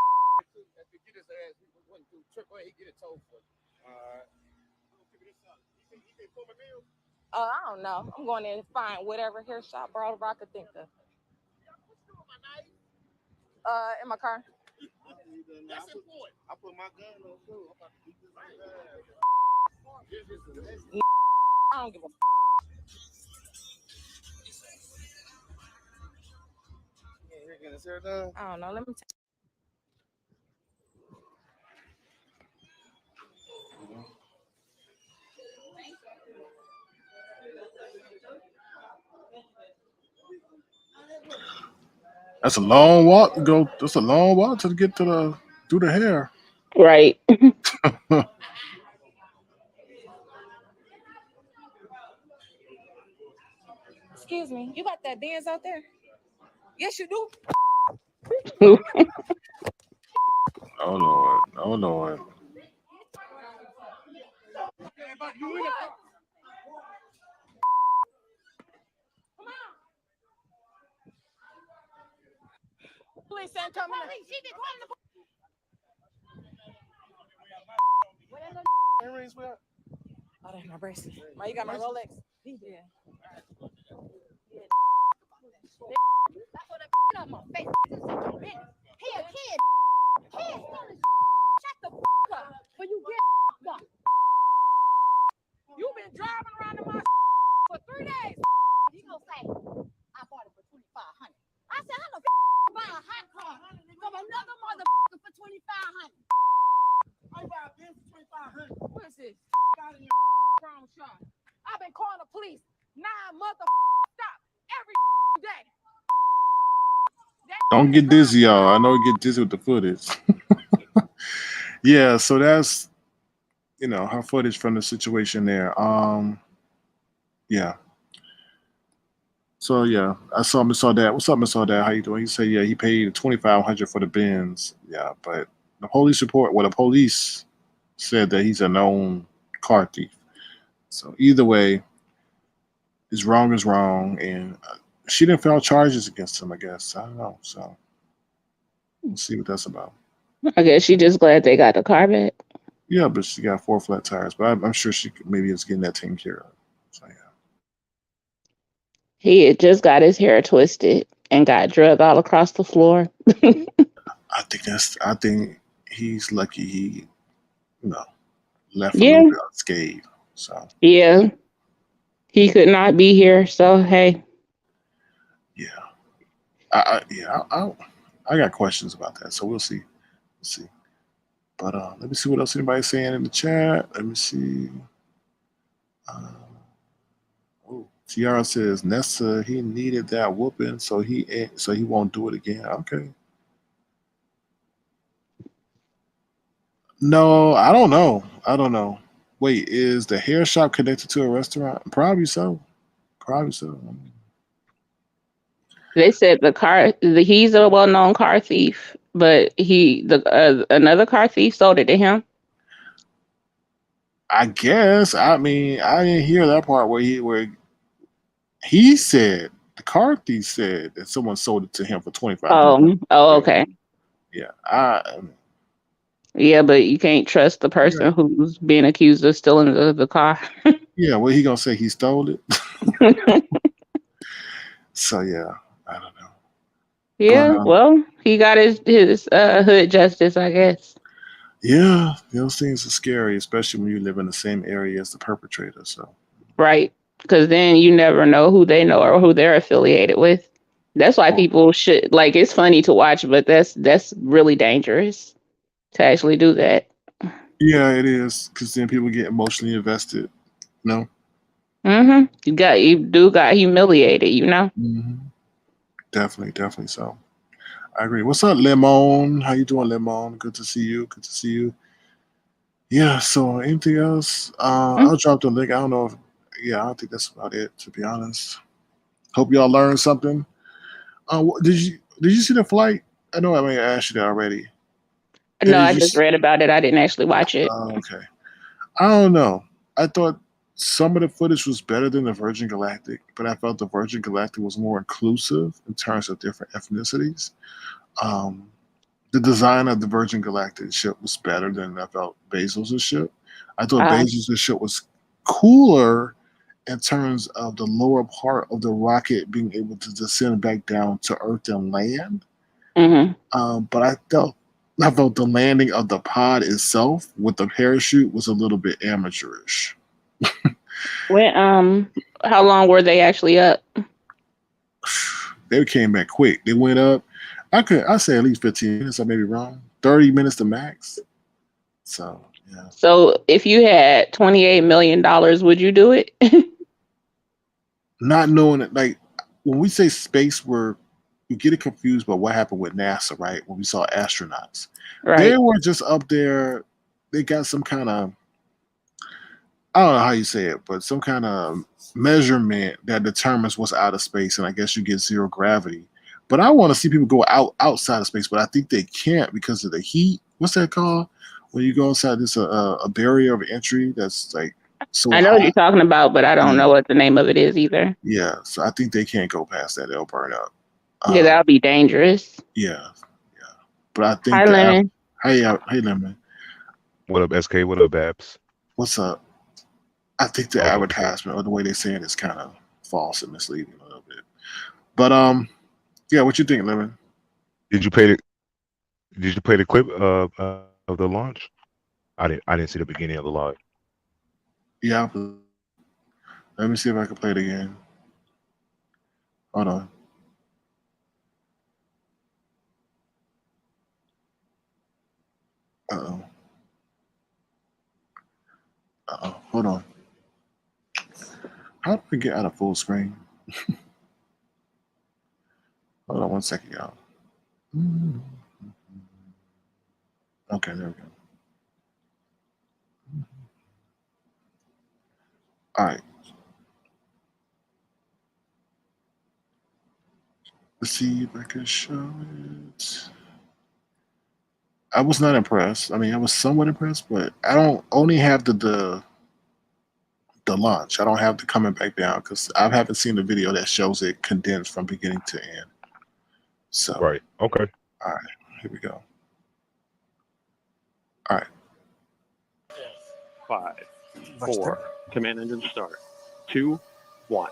I don't know. I'm going in and find whatever hair shop barber I could think of. In my car. That's important. I put my gun on too. I'm about to beat this ass. I don't give a you're getting his hair done? I don't know. Let me That's a long walk to go. That's a long walk to get to do the hair. Right. Excuse me. You got that Benz out there? Yes, you do. Oh Lord. Oh Lord. Police ain't coming. Oh, that's my bracelet. You got my Rolex. Yeah. That's what I on my face. He a kid. Shut the up when you get up. You been driving around in my for 3 days. You gonna say I bought it for $2,500. I said, how the buy a hot car from another motherfucker for $2,500? I buy a Benz for $2,500. What is this? Got in your crown shot. I've been calling the police 9 stop every day. Don't get dizzy, y'all. I know you get dizzy with the footage. Yeah, so that's her footage from the situation there. Yeah. So yeah, I saw Miss Audette. What's up, Miss Audette? How you doing? He said, yeah, he paid $2,500 for the Benz. Yeah, but the police said that he's a known car thief. So either way, is wrong, and she didn't file charges against him. I guess I don't know. So we'll see what that's about. I guess she just glad they got the car back. Yeah, but she got 4 flat tires. But I'm sure she maybe is getting that taken care of. So yeah. He had just got his hair twisted and got drug all across the floor. I think he's lucky he, left a Yeah. little bit unscathed. So Yeah. He could not be here, so hey. Yeah. I got questions about that. So we'll see. But let me see what else anybody's saying in the chat. Let me see. Tiara says Nessa, he needed that whooping, so he won't do it again. Okay. No, I don't know. Wait, is the hair shop connected to a restaurant? Probably so. They said he's a well-known car thief, but another car thief sold it to him. I guess. I mean, I didn't hear that part where he said, the car thief said that someone sold it to him for $2,500. Oh, okay. Yeah, yeah, but you can't trust the person who's being accused of stealing the car. Yeah, what he gonna say? He stole it. So yeah, I don't know. Yeah, well, he got his hood justice, I guess. Yeah, those things are scary, especially when you live in the same area as the perpetrator. So right, because then you never know who they know or who they're affiliated with. That's why people should it's funny to watch, but that's really dangerous to actually do that. Yeah, it is, because then people get emotionally invested. You got humiliated. Mm-hmm. Definitely so. I agree. What's up, Lemon? How you doing, Lemon? Good to see you. Good to see you. Yeah. So, anything else? Mm. I'll drop the link. I don't know if. Yeah, I don't think that's about it. To be honest. Hope y'all learned something. Did you see the flight? I know I may have asked you that already. No, Did I you? just read about it. I didn't actually watch it. Okay. I don't know. I thought some of the footage was better than the Virgin Galactic, but I felt the Virgin Galactic was more inclusive in terms of different ethnicities. Um, the design of the Virgin Galactic ship was better than I felt Bezos' ship. I thought Uh, Bezos' ship was cooler in terms of the lower part of the rocket being able to descend back down to Earth and land. hmm But I felt the landing of the pod itself with the parachute was a little bit amateurish. When how long were they actually up? They came back quick. They went up. I say at least 15 minutes. I may be wrong. 30 minutes to max. So yeah. So if you had $28 million, would you do it? Not knowing it, like when we say space, we get it confused by what happened with NASA, right? When we saw astronauts, they Right. were just up there. They got some kind of, I don't know how you say it, but some kind of measurement that determines what's out of space, and I guess you get zero gravity. But I want to see people go outside of space, but I think they can't because of the heat. What's that called? When you go inside, there's a barrier of entry that's like so I know what you're hot. talking about, but I don't Yeah, know what the name of it is either. yeah. So I think they can't go past that; they'll burn up. Yeah, that Um, would be dangerous. yeah, yeah. But I Hi, think Lemon. hey, Lemon, What up, SK? What up, Babs? what's up? I think the Oh, advertisement or the way they say it is kind of false and misleading a little bit. But yeah, what you think, Lemon? did you play the Did you play the clip of the launch? I didn't see the beginning of the launch. Yeah, let me see if I can play it again. Hold on. Uh oh. Hold on. How do we get out of full screen? Hold on 1 second, y'all. Okay, there we go. All right. Let's see if I can show it. I was not impressed. I mean, I was somewhat impressed, but I don't only have the launch. I don't have the coming back down because I haven't seen the video that shows it condensed from beginning to end. So, Right. Okay. all right, here we go. All right. 5, 4, command engine start. 2, 1.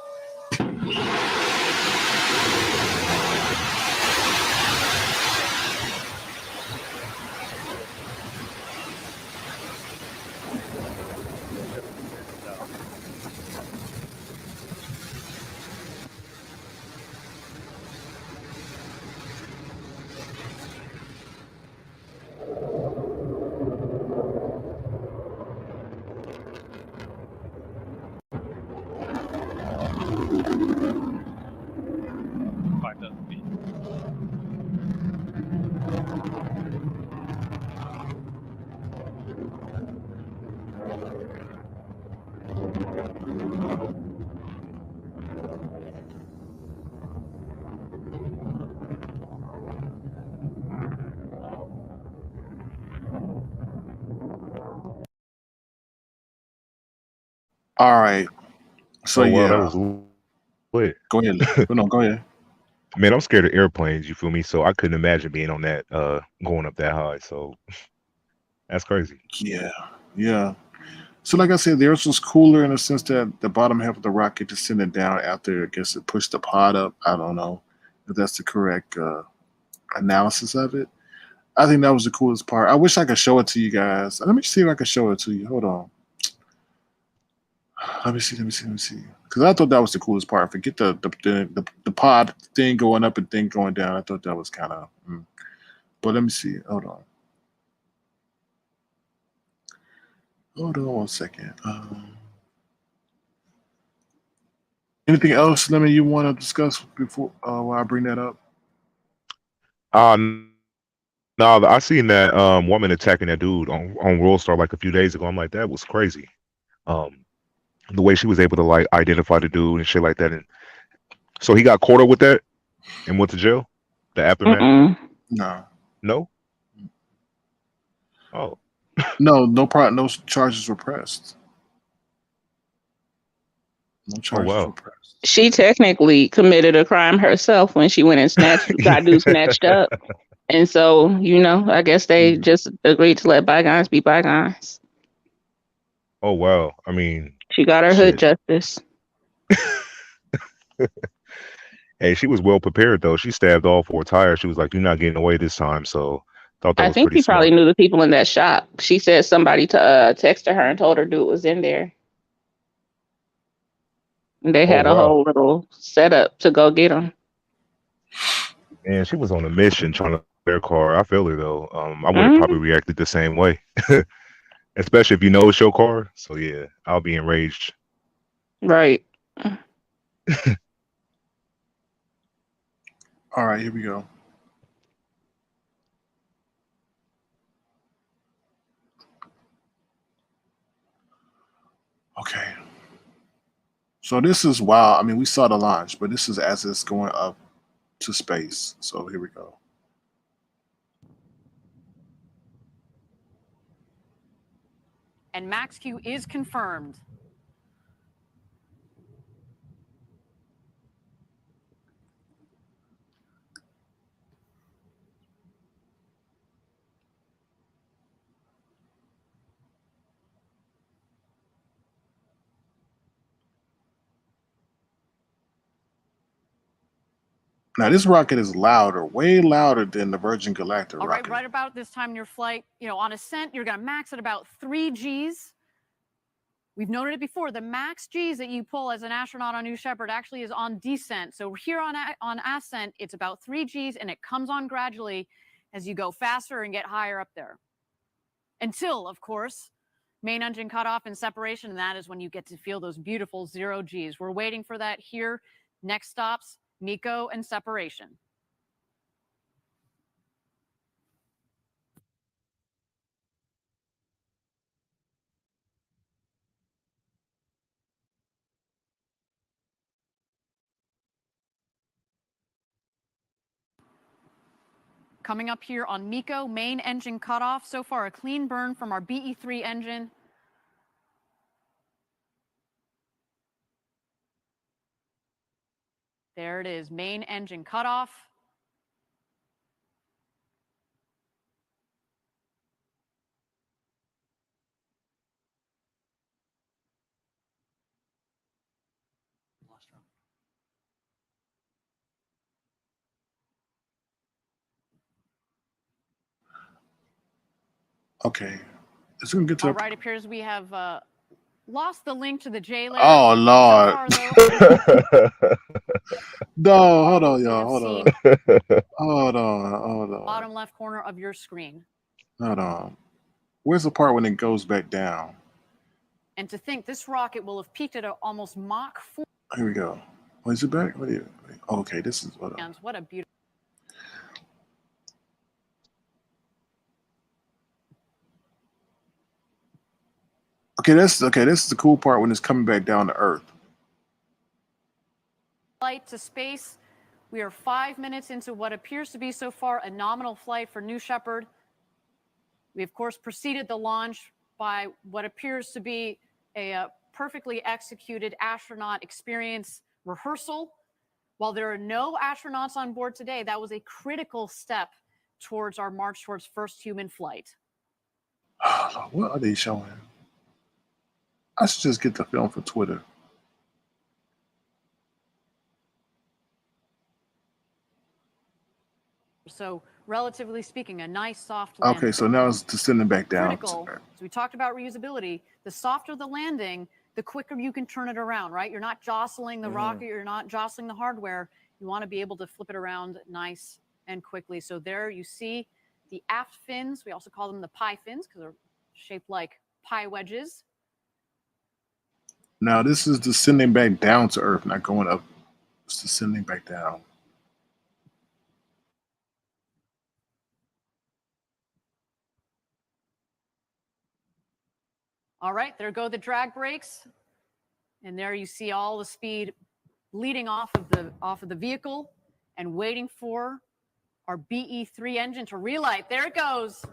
All right. So Oh wow, that yeah, was lit. go ahead. No, go ahead. Man, I'm scared of airplanes. You feel me? So I couldn't imagine being on that, going up that high. So that's crazy. Yeah, yeah. So like I said, the Earth was cooler in the sense that the bottom half of the rocket descended down after I guess it pushed the pod up. I don't know if that's the correct analysis of it. I think that was the coolest part. I wish I could show it to you guys. Let me see if I can show it to you. Hold on. Let me see. Because I thought that was the coolest part. Forget the pod thing going up and thing going down. I thought that was kind of. But let me see. Hold on. Hold on 1 second. Anything else, Lemon, you want to discuss before while I bring that up? No, I seen that woman attacking that dude on World Star like a few days ago. I'm like, that was crazy. Um, the way she was able to like identify the dude and shit like that, and so he got caught up with that and went to jail. The aftermath? Mm-mm. No, No. Oh, no charges were pressed. No oh charges were wow. pressed. She technically committed a crime herself when she went and got dude snatched up. And so, I guess they just agreed to let bygones be bygones. Oh wow. I mean, She got her hood shit. justice. Hey, she was well prepared though. She stabbed all four tires. She was like, "You're not getting away this time." So thought that I was think pretty she probably smart. knew the people in that shop. She said somebody texted her and told her dude was in there. And they Oh had a wow. whole little setup to go get him. Man, she was on a mission trying to their car. I feel her though. I would have Mm-hmm. probably reacted the same way, especially if you know it's your car. So yeah, I'll be enraged. Right. All right, here we go. Okay. So this is wild. I mean, we saw the launch, but this is as it's going up to space. So here we go. And Max Q is confirmed. Now this rocket is louder, way louder than the Virgin Galactic All right, rocket. right about this time in your flight, on ascent, you're going to max at about 3 Gs. We've noted it before. The max Gs that you pull as an astronaut on New Shepard actually is on descent. So here on ascent, it's about 3 Gs, and it comes on gradually as you go faster and get higher up there. Until, of course, main engine cutoff and separation, and that is when you get to feel those beautiful 0 Gs. We're waiting for that here. Next stops, MECO and separation. Coming up here on MECO, main engine cutoff. So far, a clean burn from our BE3 engine. There it is, main engine cutoff. Okay. It's gonna get to All right, it appears we have lost the link to the J layer. Oh So Lord. far, though, No, hold on, we y'all. have Hold seen on. Hold on. bottom left corner of your screen. Hold on. Where's the part when it goes back down? And to think this rocket will have peaked at almost Mach 4. Here we go. Oh, is it back? Okay, this is what. What a beautiful. Okay, this is the cool part when it's coming back down to Earth. Flight to space. We are 5 minutes into what appears to be so far a nominal flight for New Shepard. We, of course, preceded the launch by what appears to be a perfectly executed astronaut experience rehearsal. While there are no astronauts on board today, that was a critical step towards our march towards first human flight. Oh, what are they showing? I should just get the film for Twitter. So, relatively speaking, a nice soft landing. Okay, so now it's descending back down. Critical. So we talked about reusability. The softer the landing, the quicker you can turn it around, right? You're not jostling the rocket. You're not jostling the hardware. You want to be able to flip it around nice and quickly. So there you see the aft fins. We also call them the pie fins because they're shaped like pie wedges. Now this is descending back down to Earth, not going up. It's descending back down. All right, there go the drag brakes. And there you see all the speed leading off of the vehicle and waiting for our BE3 engine to relight. There it goes.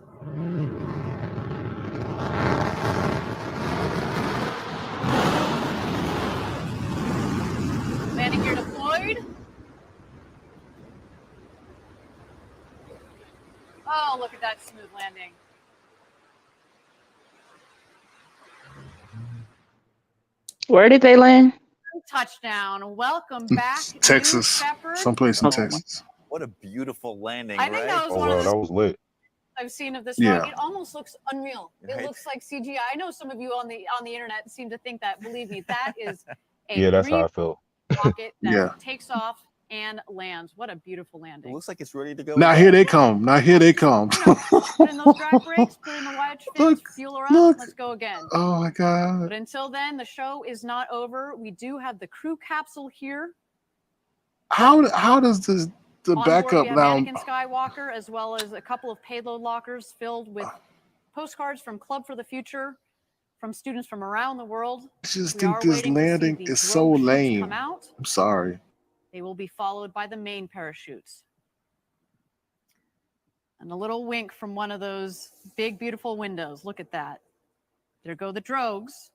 Landing gear deployed. Oh, look at that smooth landing. Where did they land? Touchdown. Welcome back, Texas. Someplace in Texas. What a beautiful landing, I think right? that was one of the that was lit. I've seen of this Yeah. rocket. It almost looks unreal. It Right. looks like CGI. I know some of you on the internet seem to think that. Believe me, that is a Yeah, that's how real I felt. rocket that Yeah. takes off and lands. What a beautiful It landing. looks like it's ready to go. Now here they come. Now here they come. Put in those drag brakes, put in the wedge fins, fuel her up, look. let's go again. Oh my God. But until then, the show is not over. We do have the crew capsule here. How does the On board, backup we have now? Anakin Skywalker, as well as a couple of payload lockers filled with postcards from Club for the Future, from students from around the world. I just We think are this waiting to see landing the is so drogue chutes lame. come out. I'm sorry. They will be followed by the main parachutes. And a little wink from one of those big, beautiful windows. Look at that. There go the drogues.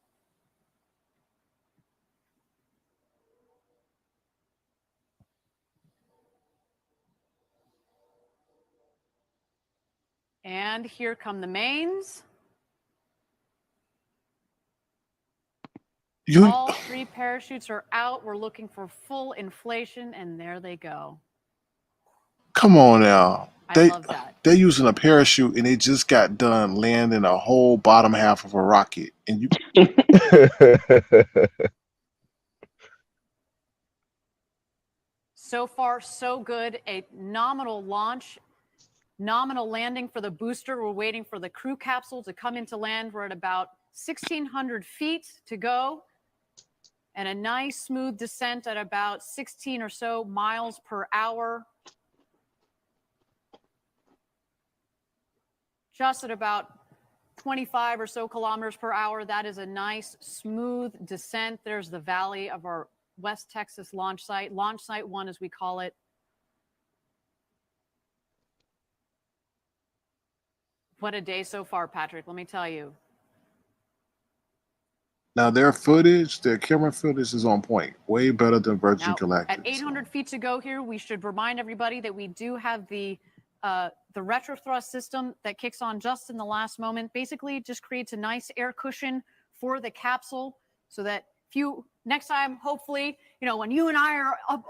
And here come the mains. All three parachutes are out. We're looking for full inflation, and there they go. Come on now. I love that. They're using a parachute and they just got done landing a whole bottom half of a rocket. And you So far, so good. A nominal launch, nominal landing for the booster. We're waiting for the crew capsule to come into land. We're at about 1,600 feet to go. And a nice smooth descent at about 16 or so miles per hour. Just at about 25 or so kilometers per hour. That is a nice smooth descent. There's the valley of our West Texas launch Site 1, as we call it. What a day so far, Patrick, let me tell you. now their camera footage is on point. Way better than Virgin Galactic. At 800 feet to go here, we should remind everybody that we do have the retro thrust system that kicks on just in the last moment. Basically, just creates a nice air cushion for the capsule so that next time, hopefully, when you and I are up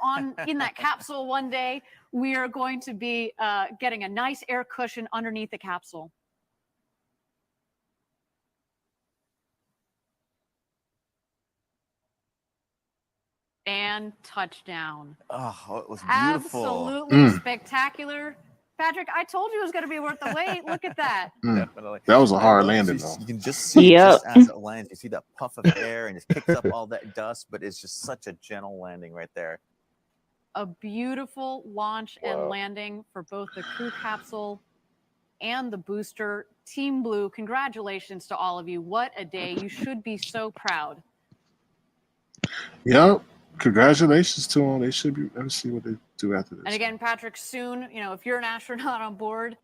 in that capsule one day, we are going to be getting a nice air cushion underneath the capsule. And touchdown. Oh, it was beautiful. Absolutely spectacular. Patrick, I told you it was going to be worth the wait. Look at that. Definitely. That was a hard landing, though. You can just see just as it lands, you see that puff of air and it kicks up all that dust, but it's just such a gentle landing right there. A beautiful launch and landing for both the crew capsule and the booster. Team Blue, congratulations to all of you. What a day. You should be so proud. Yep. Congratulations to them. They should be. Let's see what they do after this. And again, Patrick, soon, if you're an astronaut on board.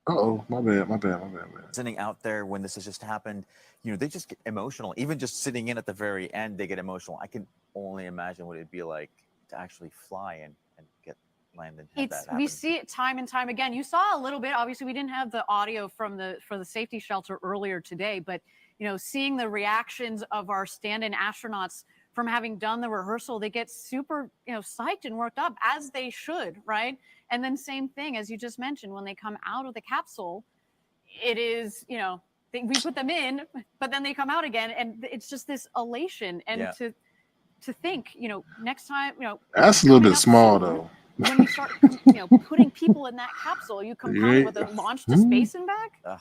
My bad. Sitting out there when this has just happened, they just get emotional. Even just sitting in at the very end, they get emotional. I can only imagine what it'd be like to actually fly and get landed. We see it time and time again. You saw a little bit. Obviously, we didn't have the audio for the safety shelter earlier today, but seeing the reactions of our stand-in astronauts from having done the rehearsal, they get super, psyched and worked up, as they should, right? And then same thing, as you just mentioned, when they come out of the capsule, it is, we put them in, but then they come out again, and it's just this elation. And to think, next time, that's a little bit small, though. When you start, putting people in that capsule, you compound with a launch to space and back.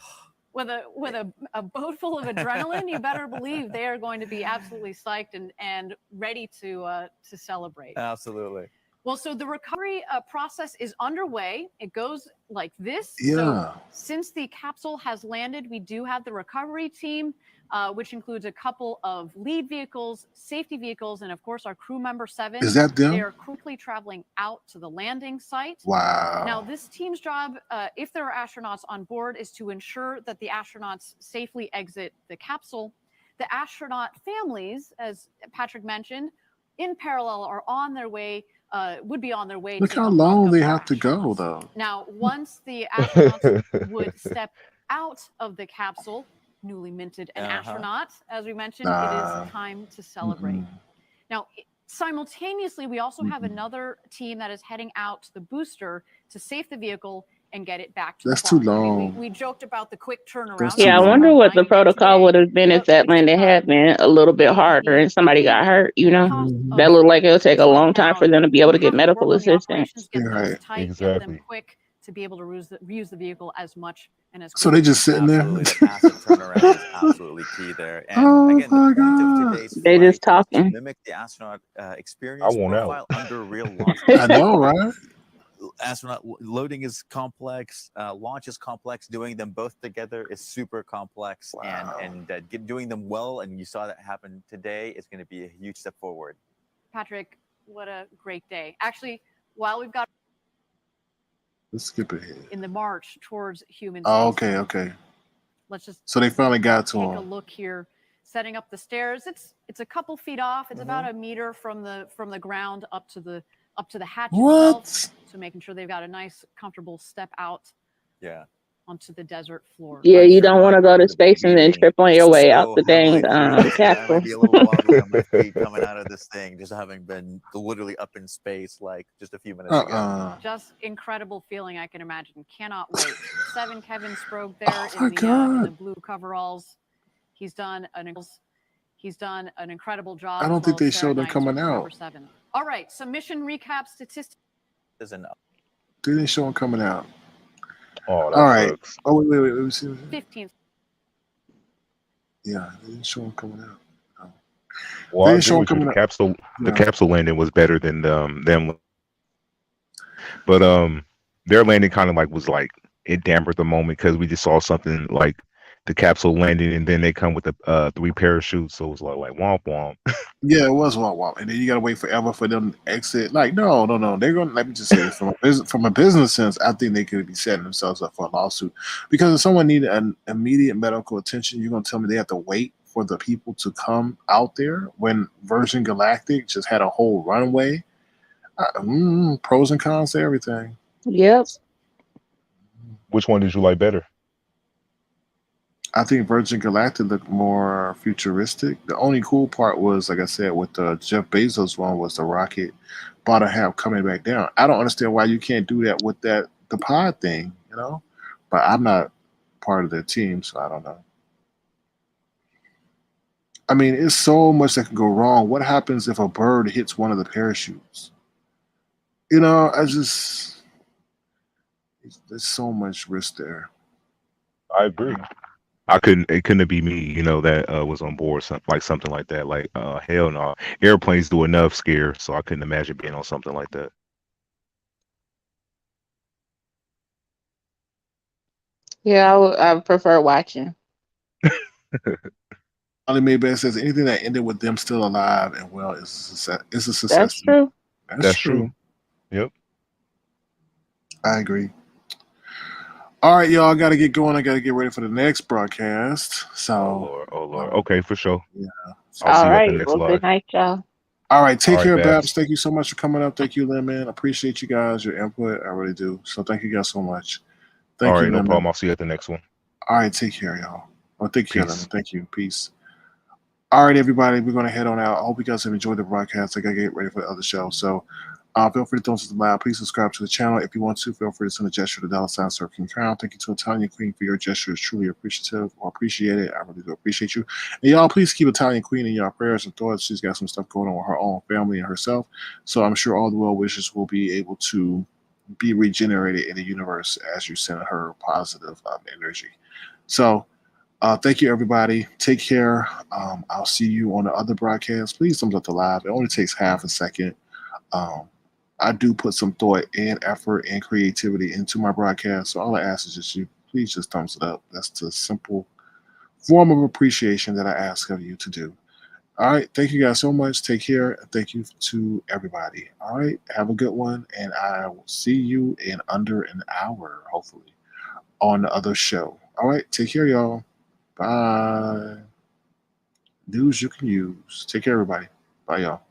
With a boat full of adrenaline, you better believe they are going to be absolutely psyched and ready to celebrate. Absolutely. Well, so the recovery process is underway. It goes like this. Yeah. So since the capsule has landed, we do have the recovery team which includes a couple of lead vehicles, safety vehicles, and of course our crew member 7. Is that them? They are quickly traveling out to the landing site. Wow. Now, this team's job, if there are astronauts on board, is to ensure that the astronauts safely exit the capsule. The astronaut families, as Patrick mentioned, in parallel are on their way, would be on their way. Look to how come long welcome they our have to go, astronauts. though. Now, once the astronauts would step out of the capsule, newly minted an astronaut, as we mentioned, it is time to celebrate. Now, simultaneously, we also have another team that is heading out to the booster to safe the vehicle and get it back to That's the too farm. I mean, long. we joked about the quick turnaround. That's too Yeah, I long. wonder what the protocol would have been if that landing had been a little bit harder and somebody got hurt, you know? That looked like it would take a long time for them to be able to get medical assistance. Get those Right. tight, get them quick to be able to reuse the vehicle as much and as So quickly they just sitting there. Absolutely, the passive turnaround is absolutely key there. And Oh again, my the point God. of today's They just flight is to talking. mimic the astronaut I experience want out. profile under real launch. I know, right? Astronaut loading is complex, launch is complex. Doing them both together is super complex, and doing them well. And you saw that happen today. Is going to be a huge step forward. Patrick, what a great day! Actually, while we've got Let's skip ahead. in the march towards human Oh, spaceflight, okay, okay. let's just So they finally got to take a him. look here. Setting up the stairs. It's a couple feet off. It's about a meter from the ground up to the hatch What? itself. So making sure they've got a nice, comfortable step out. Yeah. Onto the desert floor. Yeah, you don't want to go to space and then trip on your way out the dang I capsule. might be a little wobbly on my feet coming out of this thing, just having been literally up in space like just a few minutes ago. Just incredible feeling, I can imagine. Cannot wait. 7 Kevin Sprogg there my in God. the blue coveralls. He's done an incredible job. I don't as think well they as Sarah showed them Knight, coming crew member out. 7. All right, so mission recap statistics. Doesn't know. They didn't show him coming out. Oh, that All right. sucks. Oh, wait. Let me see. 15. Yeah, they didn't show him coming out. No. Well, They I didn't show agree him with you. coming out. The Yeah. capsule landing was better than them. But their landing kind of was it dampened the moment because we just saw something like the capsule landing, and then they come with the 3 parachutes, so it was like womp womp. Yeah, it was womp. And then you gotta wait forever for them to exit. Like, no. They're gonna, let me just say this, from a business sense, I think they could be setting themselves up for a lawsuit. Because if someone needed an immediate medical attention, you're gonna tell me they have to wait for the people to come out there when Virgin Galactic just had a whole runway. Pros and cons to everything. Yep. Which one did you like better? I think Virgin Galactic looked more futuristic. The only cool part was, like I said, with the Jeff Bezos one, was the rocket bottom half coming back down. I don't understand why you can't do that with the pod thing, But I'm not part of their team, so I don't know. I mean, it's so much that can go wrong. What happens if a bird hits one of the parachutes? There's so much risk there. I agree. It couldn't be me, that was on board something like that. Hell no. Airplanes do enough scare, so I couldn't imagine being on something like that. Yeah, I prefer watching. Ali Maybach says anything that ended with them still alive and well is a success. That's true. That's true. Yep. I agree. All right, y'all. I got to get going. I got to get ready for the next broadcast. So, Oh Lord. Okay, for sure. Yeah. I'll see you at the right. next Well, live. good night, y'all. All right. Take All right, care, Babs. Babs. Thank you so much for coming up. Thank you, Lin, man. I appreciate you guys, your input. I really do. So, thank you guys so much. Thank All you, right, no Lin, problem. man. I'll see you at the next one. All right. Take care, y'all. Oh, take care, Lin. Peace. Thank you. Peace. All right, everybody. We're going to head on out. I hope you guys have enjoyed the broadcast. I got to get ready for the other show. So, feel free to throw us a loud. Please subscribe to the channel. If you want to, feel free to send a gesture to $sign King Crown. Thank you to Italian Queen for your gesture. It's truly appreciative or appreciated. I really do appreciate you. And y'all, please keep Italian Queen in your prayers and thoughts. She's got some stuff going on with her own family and herself. So I'm sure all the well wishes will be able to be regenerated in the universe as you send her positive energy. So thank you, everybody. Take care. I'll see you on the other broadcast. Please thumbs up the live. It only takes half a second. I do put some thought and effort and creativity into my broadcast. So all I ask is just you, please just thumbs it up. That's the simple form of appreciation that I ask of you to do. All right. Thank you guys so much. Take care. Thank you to everybody. All right. Have a good one. And I will see you in under an hour, hopefully, on the other show. All right. Take care, y'all. Bye. News you can use. Take care, everybody. Bye, y'all.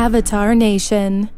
Avatar Nation.